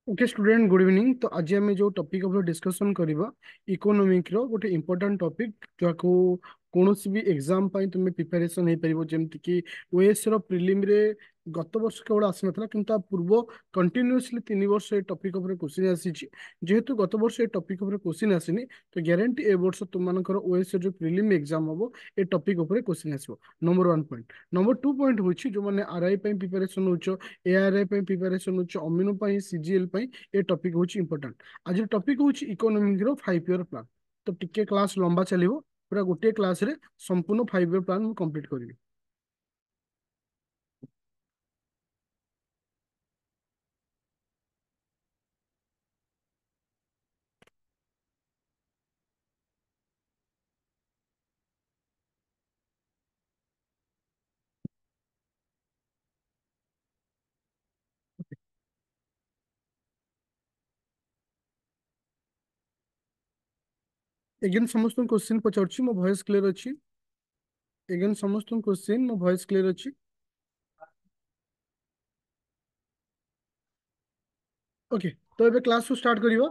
Okay student good evening. तो आज आम जो टॉपिक उपर डिस्कशन करवा इकोनॉमिक रो गोटे इंपोर्टेंट टॉपिक जहाँ कौन भी एग्जाम तुम प्रिपेरेसन हो पार जमती कि ओएस रो प्रिलिम रे गत वर्ष केवल आसी ना कि पूर्व कंटिन्यूअसली 3 वर्ष ये टॉपिक उपर क्वेश्चन आसी जेहेतु गत वर्ष ये टॉपिक उपर क्वेश्चन आसीनी तो ग्यारंटी ए वर्ष तुम ओएस जो प्रिलिम एग्जाम हम ए टॉपिक उपर क्वेश्चन आसो। Number 1 point. नंबर 2 पॉइंट हूँ जो मैंने आरआई प्रिपेरेसन हो एआरआई प्रिपेरेसन हो अमीनो सीजीएल ए टॉपिक हूँ इंपोर्टेंट। आज टॉपिक हूँ इकोनॉमिक रो 5 ईयर प्लान। तो टिके क्लास लंबा चलो पूरा गोटे क्लास रे संपूर्ण 5 ईयर प्लान कंप्लीट करी। एगेन समस्त क्वेश्चन पचार मो वॉइस क्लियर अच्छी। एगेन समस्त क्वेश्चन मो वॉइस क्लियर अच्छी। ओके तो ये क्लास को स्टार्ट करियो।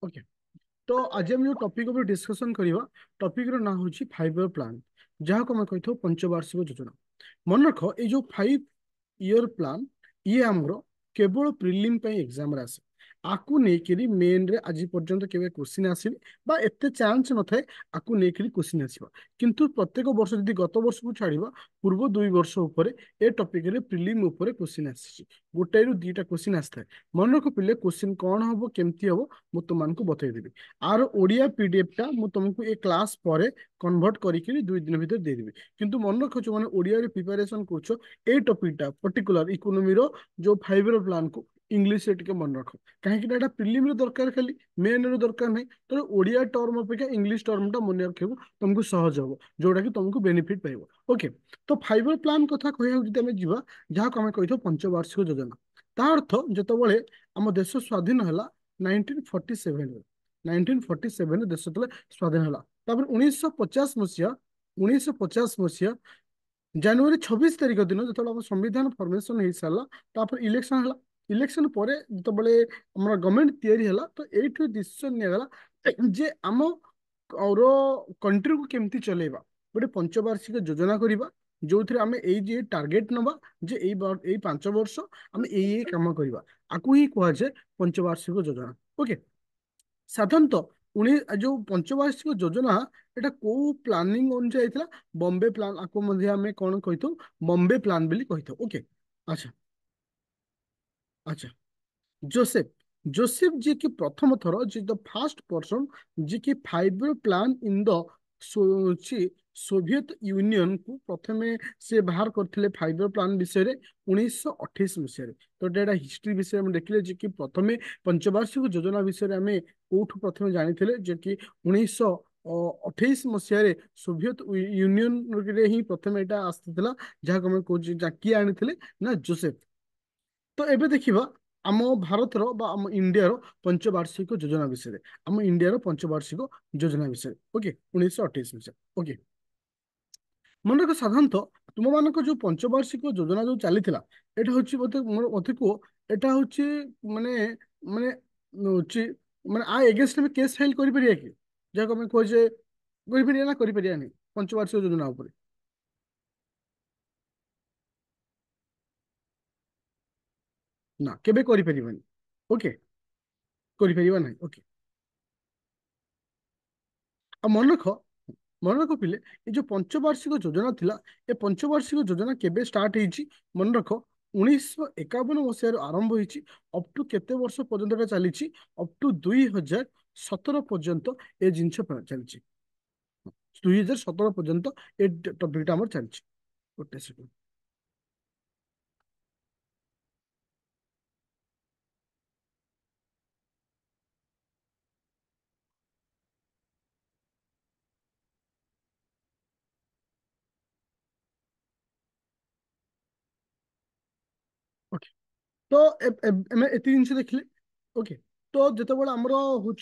ओके तो आज हम जो टॉपिक ऊपर डिस्कशन करवा टॉपिक रो ना हूँ 5 ईयर प्लान जहाँ को मैं कही था पंचवार्षिक योजना। मन रख ये जो 5 ईयर प्लान ये आमर केवल प्रिलिम एग्जाम आसे आकु नेकरी मेन रे आज पर्यंत केवे क्वेश्चन आसीनी बा एते चांस न थाए आकु नेकरी क्वेश्चन आसीबा। किंतु प्रत्येक वर्ष यदि गत वर्ष को छाड़िबा पूर्व 2 वर्ष ऊपर ए टॉपिक रे प्रिलिम ऊपर क्वेश्चन आसी गोटे रु दीटा क्वेश्चन आस्था मन रख पिले क्वेश्चन कौन हम केमती हम मु तुमको बतईदेवी। आर ओडिया पीडीएफ टा मु तुमको ए क्लास पर कन्वर्ट करके 2 दिन भीतर देदेवी। किंतु मन रख जो मैंने ओडिया रे प्रिपरेशन कर ए टॉपिक टा पर्टिकुलर इकोनॉमी रो जो 5 ईयर प्लान को इंग्लिश से टिके मन रख कहीं प्रिलिम रे दरकार खाली मेन रे दरकार नहीं तो ओडिया टर्म अपेक्षा इंग्लिश टर्म टा मन रखा तुमको सहज हम जोटा कि तुमको बेनिफिट पाइब। ओके तो 5 ईयर प्लान कथा कह जा जहाँ आम कही पंचवार्षिक योजना ता अर्थ जितेबाला आम देश स्वाधीन है 1947 1947 देश जो स्वाधीन है तापर 1950 मसीहा 1950 मसीहा जनवरी 26 तारीख दिन जो आम संविधान फर्मेसन हो सारा तापर इलेक्शन है। इलेक्शन पर जो गवर्नमेंट तैयारी है तो ये डिसीजन निगला जे आम और कंट्री को केमती चलेबा गोटे पंचवार्षिक योजना करवा जो थे आम ये टार्गेट नवा जे यही 5 वर्ष आम ये कम करवा आपको ही कह जाए पंचवार्षिक योजना। ओके साधारणतः जो पंचवार्षिक योजना এটা କୋଉ ପ୍ଲାନିଂ ଅନୁଯାୟୀ ହେଇଥିଲା ବମ୍ବେ ପ୍ଲାନ ଆକୁ ମଧ୍ୟ ଆମେ କଣ କହିଥାଉ ବମ୍ବେ ପ୍ଲାନ ବୋଲି କହିଥାଉ। ଓକେ ଆଚ୍ଛା ଆଚ୍ଛା जोसेफ जोसेफ जी की प्रथम थर जी द फास्ट पर्सन जी की 5 year plan in the Soviet union को प्रथमे से बाहर करते 5 ईयर प्लान विषय रे 1928 मसीह तो एटा हिस्ट्री विषय में देखिले जे कि प्रथमे पंचवार्षिक योजना विषय में आमे कोठु प्रथमे जानिथिले जे कि 1928 मसीह सोवियत यूनियन रे ही प्रथमे एटा आस्थिला जहाँ को मैं कहूँ किए आनिथिले ना जोसेफ। तो एबे देखिबा आम भारतर बा आम इंडियार पंचवार्षिक योजना विषय आम इंडियार पंचवार्षिक योजना विषय ओके 1928 मसीहा। ओके मन रख साधारणतः तुम मान जो पंचवार्षिक योजना जो चली एटा हूँ मत कह एटा हूँ माने माने हूँ माने आ एगेंस्ट में केस फाइल कर कि जहाँ आम कहे ना नहीं पंचवार्षिक योजना उपरे ना केबे करि ओके करि नहीं। ओके आ मन रख पिले ये जो पंचवार्षिक योजना थिला ए पंचवार्षिक योजना केबे स्टार्ट ହେଇଛି मन रख 1951 आरंभ होईची अप टू केते वर्ष पर्यंत एटा चलीची अप टू 2017 पर्यंत ए जिनस चलीची 2017 पर्यंत ए टॉपिक टा हमर चलीची। गोटे सेकंड ओके तो एमे एति जिनस देखले। ओके तो जितेबाला आमर हूँ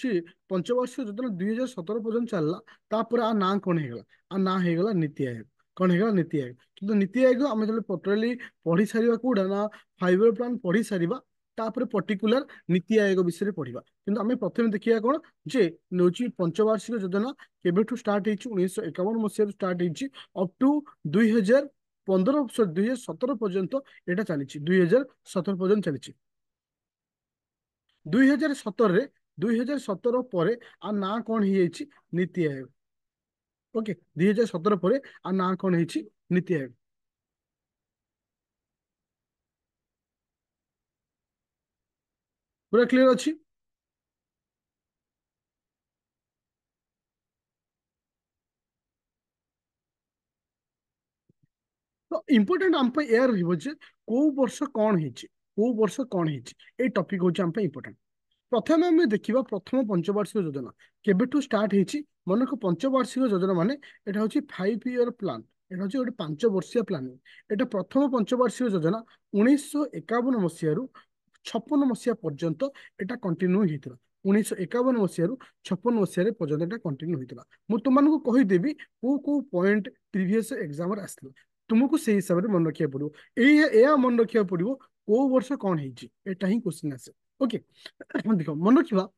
पंचवर्षीय योजना 2017 पर्यंत चलला तापर आ ना कौन होगा आ ना होगा नीति आयोग कौन होगा नीति आयोग किंतु नीति आयोग आम जो टोटाली पढ़ी सारा कौटा ना 5 year प्लान पढ़ी सारा तापर पर्टिकुलर नीति आयोग विषय पढ़ा किंतु आम प्रथम देखिए कौन जे नौ पंचवार्षिक योजना केबेठू स्टार्ट हो 1951 मसीह स्टार्ट अप टू 2015 2017 पर्यंत यहाँ चली 2017 पर्यंत चली 2017 2017 पर आ ना कौन हो नीति आयोग ओके 2017 पर आ ना कौन हो नीति आयोग पूरा क्लियर अच्छी तो इम्पोर्टेंट आम एयर रही कौ वर्ष कौन हो कौ वर्ष कौन हो टपिक हूँ आम इम्पोर्टेंट प्रथम आम देखा प्रथम पंचवार्षिक योजना केबेठू स्टार्ट होती मनक पंचवार्षिक योजना माने यहाँ हूँ 5 year प्लान यहाँ हूँ गोटे 5 वर्षिया प्लान यहाँ प्रथम पंचवार्षिक योजना 1951 मसीह 56 मसीहा पर्यंत एटा कंटिन्यू होता 1951 मसीह 56 मसीह पर्यंत एटा कंटिन्यू होता मुझे तुमको कहीदेवी कौ पॉइंट प्रीवियस एग्जाम आसला तुमको से हिसाब से मन रखा पड़ो यह मन रखा पड़ो कौ वर्ष कौन होता ही क्वेश्चन आसे ओके देख मन रखा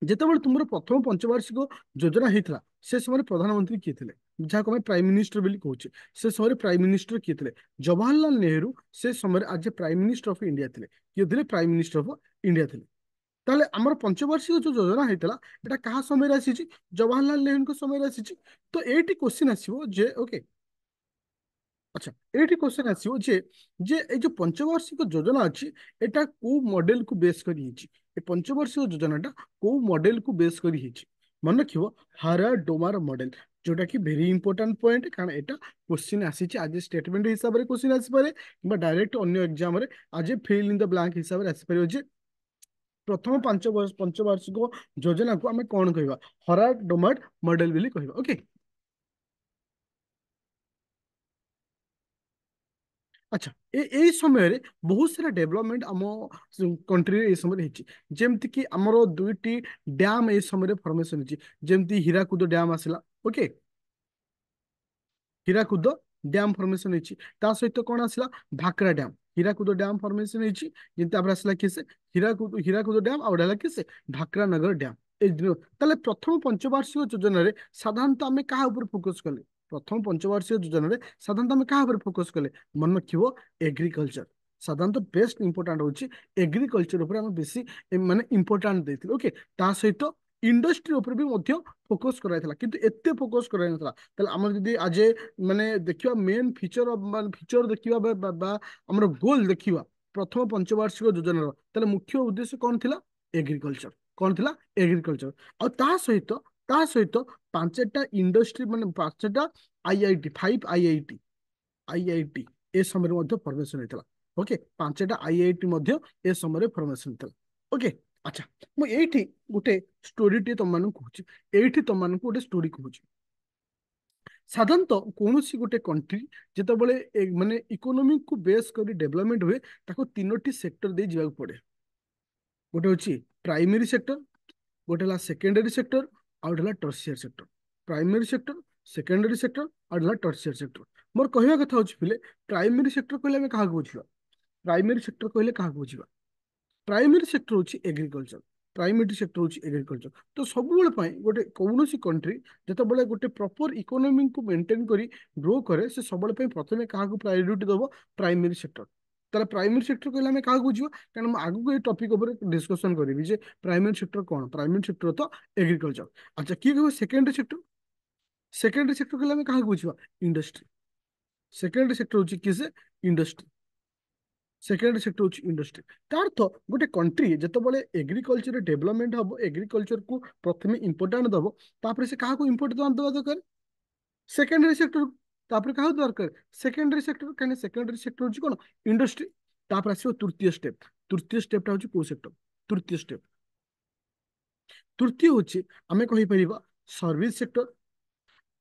जितेबाला तुम प्रथम पंचवार्षिक योजना होता से समय प्रधानमंत्री किए थे जहाँ को प्राइम मिनिस्टर बोली कहूचे से समय प्राइम मिनिस्टर किए थे जवाहरलाल नेहरू से समय आज प्राइम मिनिस्टर ऑफ इंडिया थे किए थे प्राइम मिनिस्टर ऑफ इंडिया थे ताले आमर पंचवार्षिक जो योजना होता है क्या समय आसी जवाहरलाल नेहरू समय आसी तो ये क्वेश्चन आसो जे ओके अच्छा ये क्वेश्चन आसो जे जे ये जो पंचवार्षिक योजना अच्छी एटा को मॉडल को बेस करी ये पंचवार्षिक योजनाटा को मॉडल को बेस करी मन रख हारा डोमार मॉडल जोटा कि वेरी इंपोर्टेंट पॉइंट कारण एटा क्वेश्चन आसी आज स्टेटमेंट हिसाब से क्वेश्चन आसपे कि डायरेक्ट अन्य एग्जाम आज फिल इन द ब्लैंक हिसाब से आसपार जे प्रथम पंचवार्षिक योजना को आम कौन कह हरा डोमार मॉडल बोली कह ओके अच्छा ए समय बहुत सारा डेवलपमेंट आम कंट्री ए समय जमती कि आमर दुईटी डैम ए समय फॉर्मेशन जमती हीराकुद डैम आसला ओके हीराकुद डैम फॉर्मेशन सहित कौन आसला Bhakra dam Hirakud dam formation जमी आसला किसे हीराकुद डैम आउे किसे भाकरा नगर डैम ताले प्रथम पंचवार्षिक योजन साधारणतः आम क्या फोकस कले प्रथम पंचवार्षिक योजन साधारणतः आम क्या फोकस कले मन रखियो एग्रीकल्चर साधारणतः बेस्ट इंपोर्टाट हूँ एग्रीकल्चर बेसी माने इंपोर्टाट देते ओके सहित इंडस्ट्री उपर भी फोकस कराइला किंतु एते फोकस कराइ नथला ताले हमर जदी आज माने देखिबा मेन फीचर मान फीचर देखिबा हमर गोल देखिबा प्रथम पंचवार्षिक योजना ताले मुख्य उद्देश्य कौन थिला एग्रीकल्चर कौन थिला एग्रीकल्चर और ता सहित पांचटा इंडस्ट्री माने पांचटा आईआईटी 5 आईआईटी ए समय फॉर्मेशन होता ओके पांचटा आईआईटी ए समय फॉर्मेशन होता ओके अच्छा मुझे गोटे स्टोरी टे तुम कहूँ ये तुम गोटे स्टोरी कहूँ साधारणतः कौन सी गोटे कंट्री जितेबाला माने इकोनॉमिक को बेस कर डेवलपमेंट हुए ताको तीनोटी सेक्टर दे जावाक पड़े गोटे हूँ प्राइमरी सेक्टर गोटे सेकेंडरी सेक्टर आउ गोटे tertiary sector primary sector secondary sector आउ टर्सियर सेक्टर मोर कहवा कथा हूँ पिले प्राइमरी सेक्टर कहले क्या बुझा प्राइमरी सेक्टर कहले क्या बुझा प्राइमरी सेक्टर हूँ एग्रीकल्चर प्राइमरी सेक्टर हूँ एग्रीकल्चर तो सब गोटे कौन सी कंट्री जिते गोटे प्रॉपर इकोनॉमी को मेंटेन करी ग्रो करे से सब प्रथम क्या प्रायोरिटी दब प्राइमरी सेक्टर तार प्राइमरी सेक्टर कहले आम क्या बुझा कारण आगू ये टॉपिक डिस्कशन करी जे प्राइमरी सेक्टर कौन प्राइमरी सेक्टर तो एग्रीकल्चर अच्छा किए कह सेकेंडरी सेक्टर कहले आम क्या बुझा इंडस्ट्री सेकेंडरी सेक्टर हूँ किसे इंडस्ट्री सेकेंडरी सेक्टर हूँ इंडस्ट्री तार अर्थ गोटे कंट्री जितेबाला एग्रीकल्चर डेवलपमेंट हम एग्रीकल्चर को प्रथम इंपोर्टाट दब तापर से क्या इंपोर्टाट दवा दरकार सेकेंडरी सेक्टर तापर क्या दरकार सेकेंडरी सेक्टर कहीं सेकेंडरी सेक्टर हूँ कौन इंडस्ट्री तापर आसो तृतीय स्टेपटा हूँ कौ सेक्टर तृतीय स्टेप तृतीय हूँ आम कहीपर सर्विस सेक्टर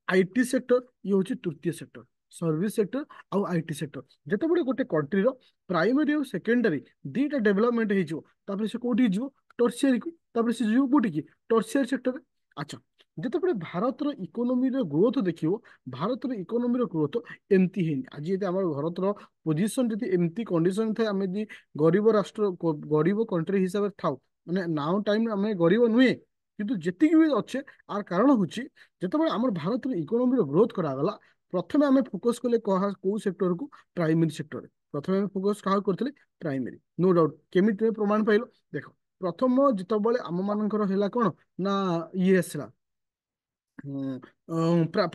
आईटी सेक्टर ये हूँ तृतीय सेक्टर सर्विस सेक्टर आउ आईटी सेक्टर जिते बड़े गोटे कंट्री प्राइमरी और सेकेंडरी दीटा डेवलपमेंट हो से कौटी ଟର୍ସିଆରୀ को तापर से जो कोटी की टर्सियरी सेक्टर। अच्छा ଯେତେବେଳେ ଭାରତର ଇକୋନୋମିର ଗ୍ରୋଥ ଦେଖିବ ଭାରତର ଇକୋନୋମିର ଗ୍ରୋଥ ଏମିତି ହେଇନି ଆଜି ଯଦି ଆମର ଭାରତର ପୋଜିସନ ଯଦି ଏମିତି କଣ୍ଡିସନ ଥାଏ ଆମେ ଯଦି ଗରିବ ରାଷ୍ଟ୍ର ଗରିବ କଣ୍ଟ୍ରି ହିସାବରେ ଥାଉ ମାନେ ନାଉ ଟାଇମ ଆମେ ଗରିବ ନୁହେଁ କିନ୍ତୁ ଯେତିକି ବି ଅଛେ ଆର କାରଣ ହଉଛି ଯେତେବେଳେ ଆମର ଭାରତର ଇକୋନୋମିର ଗ୍ରୋଥ କରାଗଲା ପ୍ରଥମେ ଆମେ ଫୋକସ କଲେ କୋଉ ସେକ୍ଟରକୁ ପ୍ରାଇମେରୀ ସେକ୍ଟରରେ ପ୍ରଥମେ ଆମେ ଫୋକସ କାହାକୁ କରିଥିଲେ ପ୍ରାଇମେରୀ नो डाउट କେମିତି ତୁମେ ପ୍ରମାଣ ପାଇଲ ଦେଖ ପ୍ରଥମ ଯେତେବେଳେ ଆମ ମାନଙ୍କର ହେଲା କଣ ନା ଇଏ ଆସିଲା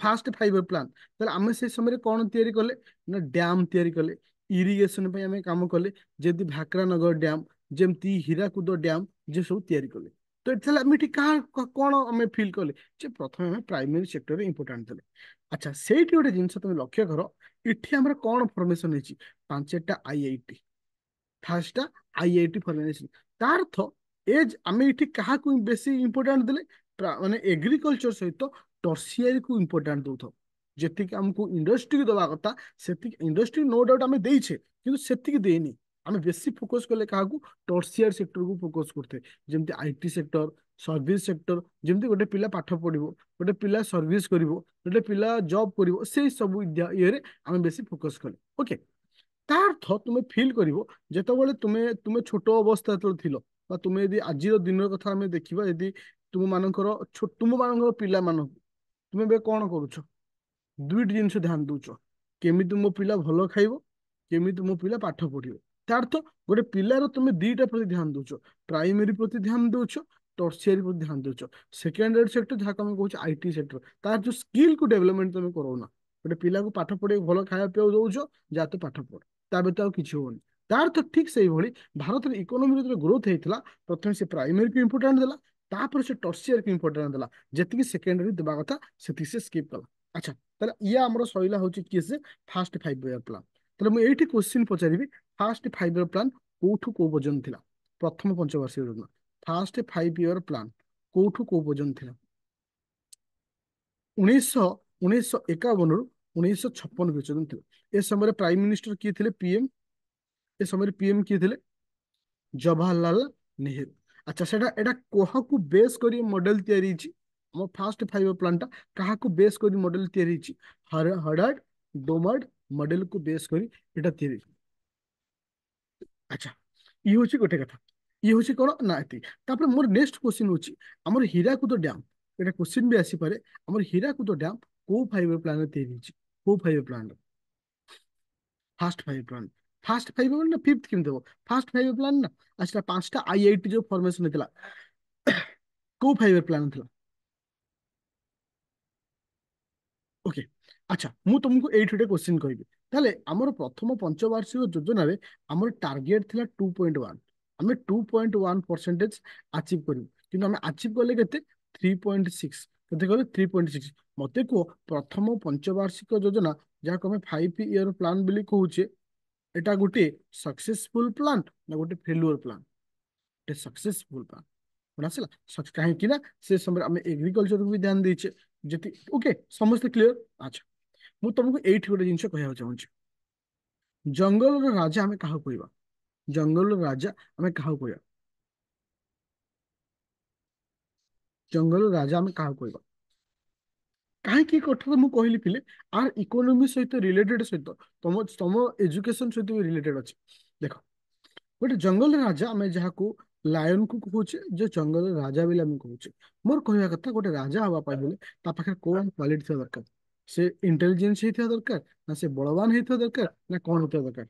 ଫାଷ୍ଟ ଫାଇଭର ପ୍ଲାନ୍ ତାହେଲେ ଆମେ ସେ ସମୟରେ କଣ ତିଆରି କଲେ ନା ଡ୍ୟାମ ତିଆରି କଲେ ଇରିଗେସନ ପାଇଁ ଆମେ କାମ କଲେ ଯେମିତି ଭାକ୍ରାନଗର ଡ୍ୟାମ ଯେମିତି ହୀରାକୁଦ ଡ୍ୟାମ ଯେ ସବୁ ତିଆରି କଲେ ତ ଏଠି ଆମେ ଏଠି କଣ ଆମେ ଫିଲ୍ କଲେ ଯେ ପ୍ରଥମେ ଆମେ ପ୍ରାଇମେରୀ ସେକ୍ଟରରେ ଇମ୍ପୋର୍ଟାଣ୍ଟ ଦେଲେ ଆଚ୍ଛା ସେଇଠି ଗୋଟେ ଜିନିଷ ତମେ ଲକ୍ଷ୍ୟ କର ଏଠି ଆମର କଣ ଫର୍ମେସନ ହେଇଛି ପାଞ୍ଚଟା ଆଇଆଇଟି ଫାର୍ଷ୍ଟଟା ଆଇଆଇଟି ଫର୍ମେସନ ତାର ଅର୍ଥ ଏଜ ଆମେ ଏଠି କାହାକୁ ବେଶୀ ଇମ୍ପୋର୍ଟାଣ୍ଟ ଦେଲେ ମାନେ ଏଗ୍ରିକଲଚର ସହିତ ଟର୍ସିଆରୀକୁ ଇମ୍ପୋର୍ଟାଣ୍ଟ ଦଉଥାଉ ଯେତିକି ଆମକୁ ଇଣ୍ଡଷ୍ଟ୍ରିକୁ ଦବା କଥା ସେତିକି ଇଣ୍ଡଷ୍ଟ୍ରି ନୋ ଡାଉଟ ଆମେ ଦେଇଛେ କିନ୍ତୁ ସେତିକି ଦେଇନି ଆମେ ବେଶୀ ଫୋକସ କଲେ କାହାକୁ ଟର୍ସିଆରୀ ସେକ୍ଟରକୁ ଫୋକସ କରୁଥିଲେ ଯେମିତି ଆଇଟି ସେକ୍ଟର ସର୍ଭିସ ସେକ୍ଟର ଯେମିତି ଗୋଟେ ପିଲା ପାଠ ପଢିବ ଗୋଟେ ପିଲା ସର୍ଭିସ କରିବ ଗୋଟେ ପିଲା ଜବ କରିବ ସେଇ ସବୁ ଇଏରେ ଆମେ ବେଶୀ ଫୋକସ କଲେ ଓକେ ତା ଅର୍ଥ ତୁମେ ଫିଲ୍ କରିବ ଯେତେବେଳେ ତୁମେ ତୁମେ ଛୋଟ ଅବସ୍ଥା ଯେତେବେଳେ ଥିଲ ବା ତୁମେ ଯଦି ଆଜିର ଦିନର କଥା ଆମେ ଦେଖିବା ଯଦି ତୁମ ମାନଙ୍କର ପିଲାମାନଙ୍କୁ ତୁମେ ଏବେ କଣ କରୁଛ ଦୁଇଟି ଜିନିଷ ଧ୍ୟାନ ଦଉଛ କେମିତି ମୋ ପିଲା ଭଲ ଖାଇବ କେମିତି ମୋ ପିଲା ପାଠ ପଢିବ ତା ଅର୍ଥ ଗୋଟେ ପିଲାର ତୁମେ ଦିଟା ପ୍ରତି ଧ୍ୟାନ ଦଉଛ ପ୍ରାଇମେରୀ ପ୍ରତି ଧ୍ୟାନ ଦଉଛ ଟର୍ସିଆରୀ ପ୍ରତି ଧ୍ୟାନ ଦଉଛ ସେକେଣ୍ଡାରୀ ସେକ୍ଟର ଯାହାକୁ ଆମେ କହୁଛେ ଆଇଟି ସେକ୍ଟର ତାର ଯୋଉ ସ୍କିଲକୁ ଡେଭଲପମେଣ୍ଟ ତମେ କରଉନା ଗୋଟେ ପିଲାକୁ ପାଠ ପଢେଇବାକୁ ଭଲ ଖାଇବା ପିଇବାକୁ ଦଉଛ ଯାହା ତ ପାଠ ପଢ ତା ବ୍ୟତୀତ ଆଉ କିଛି ହଉନି ତାର ତ ଠିକ ସେଇଭଳି ଭାରତର ଇକୋନୋମିର ଯେତେବେଳେ ଗ୍ରୋଥ ହେଇଥିଲା ପ୍ରଥମେ ସେ ପ୍ରାଇମେରୀକୁ ଇମ୍ପୋର୍ଟାଣ୍ଟ ଦେଲା ତାପରେ ସେ ଟର୍ସିଆରୀକୁ ଇମ୍ପୋର୍ଟାଣ୍ଟ ଦେଲା ଯେତିକି ସେକେଣ୍ଡାରୀ ଦେବା କଥା ସେତିକି ସେ ସ୍କିପ୍ କଲା ଆଚ୍ଛା ତାହେଲେ ଇଏ ଆମର ସଇଲା ହଉଛି କିଏ ସେ ଫାଷ୍ଟ ଫାଇଭ ଇୟର ପ୍ଲାନ୍ ତାହେଲେ ମୁଁ ଏଇଠି କ୍ୱେଶ୍ଚିନ୍ ପଚାରିବି ଫାଷ୍ଟ ଫାଇଭ ଇୟର ପ୍ଲାନ୍ କୋଉଠୁ କୋଉ ପର୍ଯ୍ୟନ୍ତ ଥିଲା ପ୍ରଥମ ପଞ୍ଚବାର୍ଷିକ ଯୋଜନା ଫାଷ୍ଟ ଫାଇଭ ଇୟର ପ୍ଲାନ୍ କୋଉଠୁ କୋଉ ପର୍ଯ୍ୟନ୍ତ ଥିଲା ଉଣେଇଶହ ଉଣେଇଶହ ଏକାବନରୁ 1956 ପର୍ଯ୍ୟନ୍ତ ଥିଲା ଏ ସମୟରେ ପ୍ରାଇମ ମିନିଷ୍ଟର କିଏ ଥିଲେ ପିଏମ ଏ ସମୟରେ ପିଏମ କିଏ ଥିଲେ ଜବାହରଲାଲ ନେହେରୁ ଆଚ୍ଛା ସେଟା ଏଟା କାହାକୁ ବେସ୍ କରି ମଡେଲ ତିଆରି ହେଇଛି ଆମ ଫାଷ୍ଟ ଫାଇଭ ପ୍ଲାନ୍ ଟା କାହାକୁ ବେସ୍ କରି ମଡେଲ ତିଆରି ହେଇଛି ହଡାର୍ଡ ଡୋମାର୍ଡ ମଡେଲକୁ ବେସ୍ କରି ଏଟା ତିଆରି ହେଇଛି ଆଚ୍ଛା ଇଏ ହଉଛି ଗୋଟେ କଥା ଇଏ ହଉଛି କଣ ନା ଏତିକି ତାପରେ ମୋର ନେକ୍ସଟ କ୍ୱେଶ୍ଚିନ୍ ହଉଛି ଆମର ହୀରାକୁଦ ଡ୍ୟାମ ଏଟା କ୍ୱେଶ୍ଚିନ୍ ବି ଆସିପାରେ ଆମର ହୀରାକୁଦ ଡ୍ୟାମ କୋଉ ଫାଇଭ ପ୍ଲାନରେ ତିଆରି ହେଇଛି କୋଉ five plan first five plan first five ନା ଫିଫ୍ଥ କେମିତି ହବ ଫାଷ୍ଟ ଫାଇଭ ପ୍ଲାନ ନା ଆଚ୍ଛା ପାଞ୍ଚଟା ଆଇଆଇଟି ଯୋଉ ଫର୍ମେସନ ହେଇଥିଲା କୋଉ ଫାଇଭ ପ୍ଲାନ ଥିଲା ଓକେ ଆଚ୍ଛା ମୁଁ ତୁମକୁ ଏଇଠି ଗୋଟେ କ୍ୱେଶ୍ଚିନ୍ କହିବି ତାହେଲେ ଆମର ପ୍ରଥମ ପଞ୍ଚବାର୍ଷିକ ଯୋଜନାରେ ଆମର ଟାର୍ଗେଟ ଥିଲା 2.1 ଆମେ 2.1% ଆଚିଭ କରିବୁ କିନ୍ତୁ ଆମେ ଆଚିଭ କଲେ କେତେ 3.6 କେତେ କଲେ 3.6 ମତେ କୁହ ପ୍ରଥମ ପଞ୍ଚବାର୍ଷିକ ଯୋଜନା ଯାହାକୁ ଆମେ ଫାଇଭ ଇୟର ପ୍ଲାନ୍ ବୋଲି କହୁଛେ এটা ଗୋଟେ ସକ୍ସେସଫୁଲ ପ୍ଲାନ୍ ନା ଗୋଟେ ଫେଲୁଅର ପ୍ଲାନ୍ ଗୋଟେ ସକ୍ସେସଫୁଲ ପ୍ଲାନ୍ କଣ ଆସିଲା କାହିଁକି ନା ସେ ସମୟରେ ଆମେ ଏଗ୍ରିକଲଚରକୁ ବି ଧ୍ୟାନ ଦେଇଛେ ଯେତି ଓକେ ସମସ୍ତେ କ୍ଲିୟର ଆଚ୍ଛା ମୁଁ ତମକୁ ଏଇଠି ଗୋଟେ ଜିନିଷ କହିବାକୁ ଚାହୁଁଛି ଜଙ୍ଗଲର ରାଜା ଆମେ କାହାକୁ କହିବା ଜଙ୍ଗଲର ରାଜା ଆମେ କାହାକୁ କହିବା ଜଙ୍ଗଲର ରାଜା ଆମେ କାହାକୁ କହିବା କାହିଁକି ଏ କଥା ମୁଁ କହିଲି ପିଲେ ଆର ଇକୋନୋମି ସହିତ ରିଲେଟେଡ ସହିତ ତମ ତମ ଏଜୁକେସନ ସହିତ ବି ରିଲେଟେଡ ଅଛି ଦେଖ ଗୋଟେ ଜଙ୍ଗଲର ରାଜା ଆମେ ଯାହାକୁ ଲାୟନକୁ କହୁଛେ ଯେ ଜଙ୍ଗଲର ରାଜା ବୋଲି ଆମେ କହୁଛେ ମୋର କହିବା କଥା ଗୋଟେ ରାଜା ହବା ପାଇଁ ହେଲେ ତା ପାଖରେ କଣ କ୍ୱାଲିଟି ଥିବା ଦରକାର ସେ ଇଣ୍ଟେଲିଜେନ୍ସ ହେଇଥିବା ଦରକାର ନା ସେ ବଳବାନ ହେଇଥିବା ଦରକାର ନା କଣ ହେଇଥିବା ଦରକାର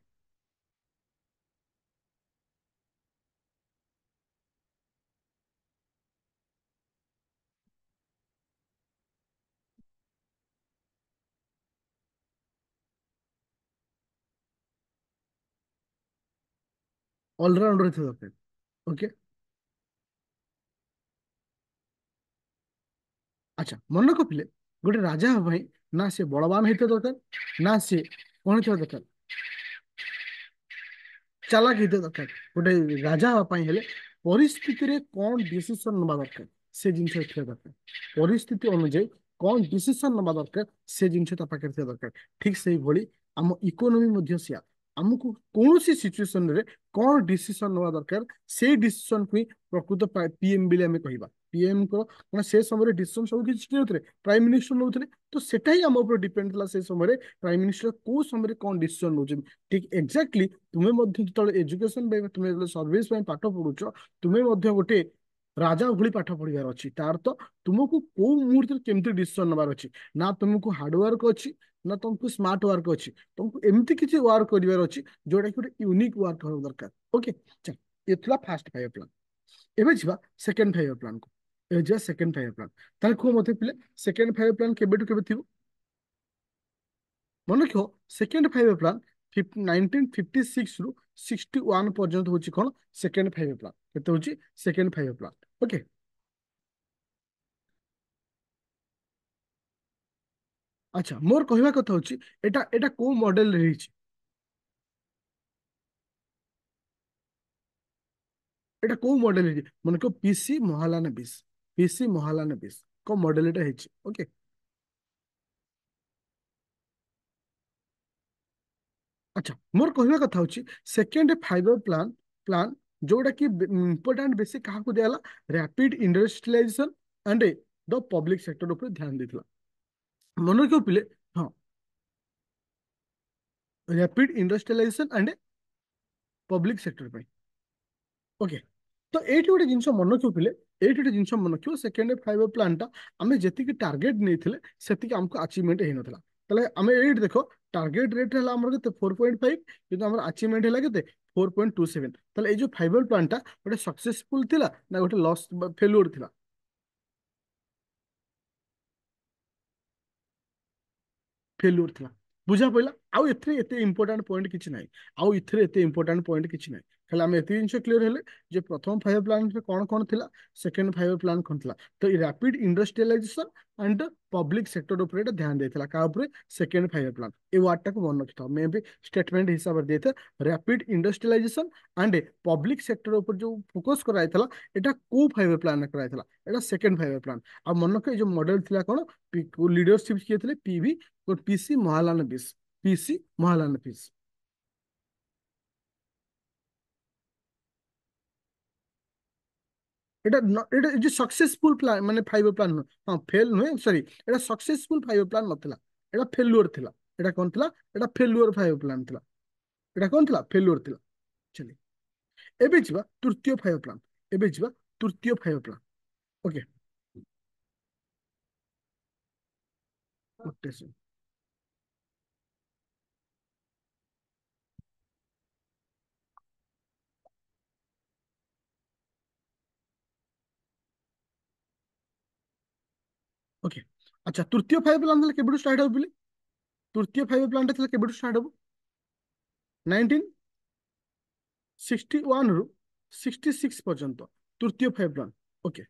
ଅଲରାଉଣ୍ଡର ହେଇଥିବା ଦରକାର ଓକେ ଆଚ୍ଛା ମନେ ରଖିଲେ ଗୋଟେ ରାଜା ହବା ପାଇଁ ନା ସେ ବଳବାନ ହେଇଥିବା ଦରକାର ନା ସେ କଣ ହେଇଥିବା ଦରକାର ଚାଲାକ ହେଇଥିବା ଦରକାର ଗୋଟେ ରାଜା ହବା ପାଇଁ ହେଲେ ପରିସ୍ଥିତିରେ କଣ ଡିସିସନ ନେବା ଦରକାର ସେ ଜିନିଷ ଥିବା ଦରକାର ପରିସ୍ଥିତି ଅନୁଯାୟୀ କଣ ଡିସିସନ ନେବା ଦରକାର ସେ ଜିନିଷ ତା ପାଖରେ ଥିବା ଦରକାର ଠିକ ସେଇଭଳି ଆମ ଇକୋନୋମି ମଧ୍ୟ ସେୟା आमको कौन सी सिचुएशन रे कौन डिसीजन नवा दरकार से डिसीजन को प्रकृत पीएम बिले हमें कहबा पीएम को माने से समय डिसीजन सब किछि किनथरे प्राइम मिनिस्टर नउथले तो सेटा ही हम ऊपर डिपेंड थला से समय प्राइम मिनिस्टर को समय कौन डिसीजन नउछ ठीक एग्जैक्टली तुमे मध्य तले एजुकेशन तुमे सर्विस पाठ पढुछ तुमे मध्य गोटे राजा भଳି पाठ पढ़िबार अछि तार तो तुमको को मुहूर्त केमती डिसीजन नबार अछि ना तुमको हार्डवर्क अछि ना तुमको स्मार्ट वर्क अछि तुमको एमती किसी वर्क करिवार अछि जोटा कि गोटे यूनिक वर्क होबा दरकार ओके चल ये थला फर्स्ट फाइव प्लान एबे जिबा सेकंड फाइव प्लान को ए जे सेकंड फाइव प्लान तार को मते पिले सेकंड फाइव प्लान केबेटु केबे थिबो मन रखो सेकेंड फाइव प्लान 1956 रु 61 पर्यंत होची कोन सेकेंड फाइव प्लान केते होची सेकेंड फाइव प्लान ओके अच्छा मोर कहवा कथा होची एटा एटा को मॉडल रहिची एटा को मॉडल रहिची मन को पीसी मोहलाना 20 पीसी मोहलाना 20 को मॉडल एटा हेची ओके अच्छा मोर कहवा कथा होची सेकेंड फाइव प्लान प्लान जोटा कि इंपोर्टेंट बेसी कहा को दियाला rapid industrialisation and the public sector ऊपर ध्यान देथिला मन रखियो पिले हाँ rapid industrialisation and public sector पे ओके तो एठी गोटे जिनस मन रखियो पिले एठी गोटे जिनस मन रखियो सेकेंड फाइव प्लान टा आमे जेतिकी टार्गेट नेथिले सेतिकी हमको अचीवमेंट हेइ नथला तले आमे एठी देखो टार्गेट रेट हला हमर केते 4.5 किंतु हमर अचीवमेंट हला केते 4.27 तले ए जो फाइव प्लान टा गोटे सक्सेसफुल थिला ना गोटे लॉस फेल्योर थिला फेल्योर थिला बुझा पइला आउ एथरे एते इंपोर्टेंट पॉइंट किछि नाही आउ इथरे एते इंपोर्टेंट पॉइंट किछि नाही खाली आमे एते जिंस क्लियर हेले जे प्रथम फाइव प्लान रे कोन कोन थिला सेकंड फाइव प्लान कोन थिला तो ई rapid industrialisation and public sector ऊपर एटा ध्यान देथिला का ऊपर सेकंड फाइव प्लान ए वर्ड टाको मन रखिता मे भी स्टेटमेंट हिसाब रे देथे rapid industrialisation and public sector ऊपर जो फोकस कराइथला एटा को फाइव प्लान कराइथला एटा सेकंड फाइव प्लान आ मन के जो मॉडल थिला कोन लीडरशिप किए थिले पीवी और पीसी महालान बिस पीसी महालान बिस এটা যে सक्सेसफुल प्लान माने फाइव प्लान हाँ फेल नुहे सॉरी এটা सक्सेसफुल फाइव प्लान नथिला এটা फेल्युअर थिला এটা कोन थिला এটা फेल्युअर फाइव प्लान थिला এটা कोन थिला फेल्युअर थिला चलिए एबे जिबा तृतीय फाइव प्लान एबे जिबा तृतीय five plan okay okay okay अच्छा तृतीय फाइव प्लान थिला केबेटु स्टार्ट हो बिले तृतीय फाइव प्लान थिला केबेटु स्टार्ट हो 1961 रु 66 पर्यंत तृतीय फाइव प्लान ओके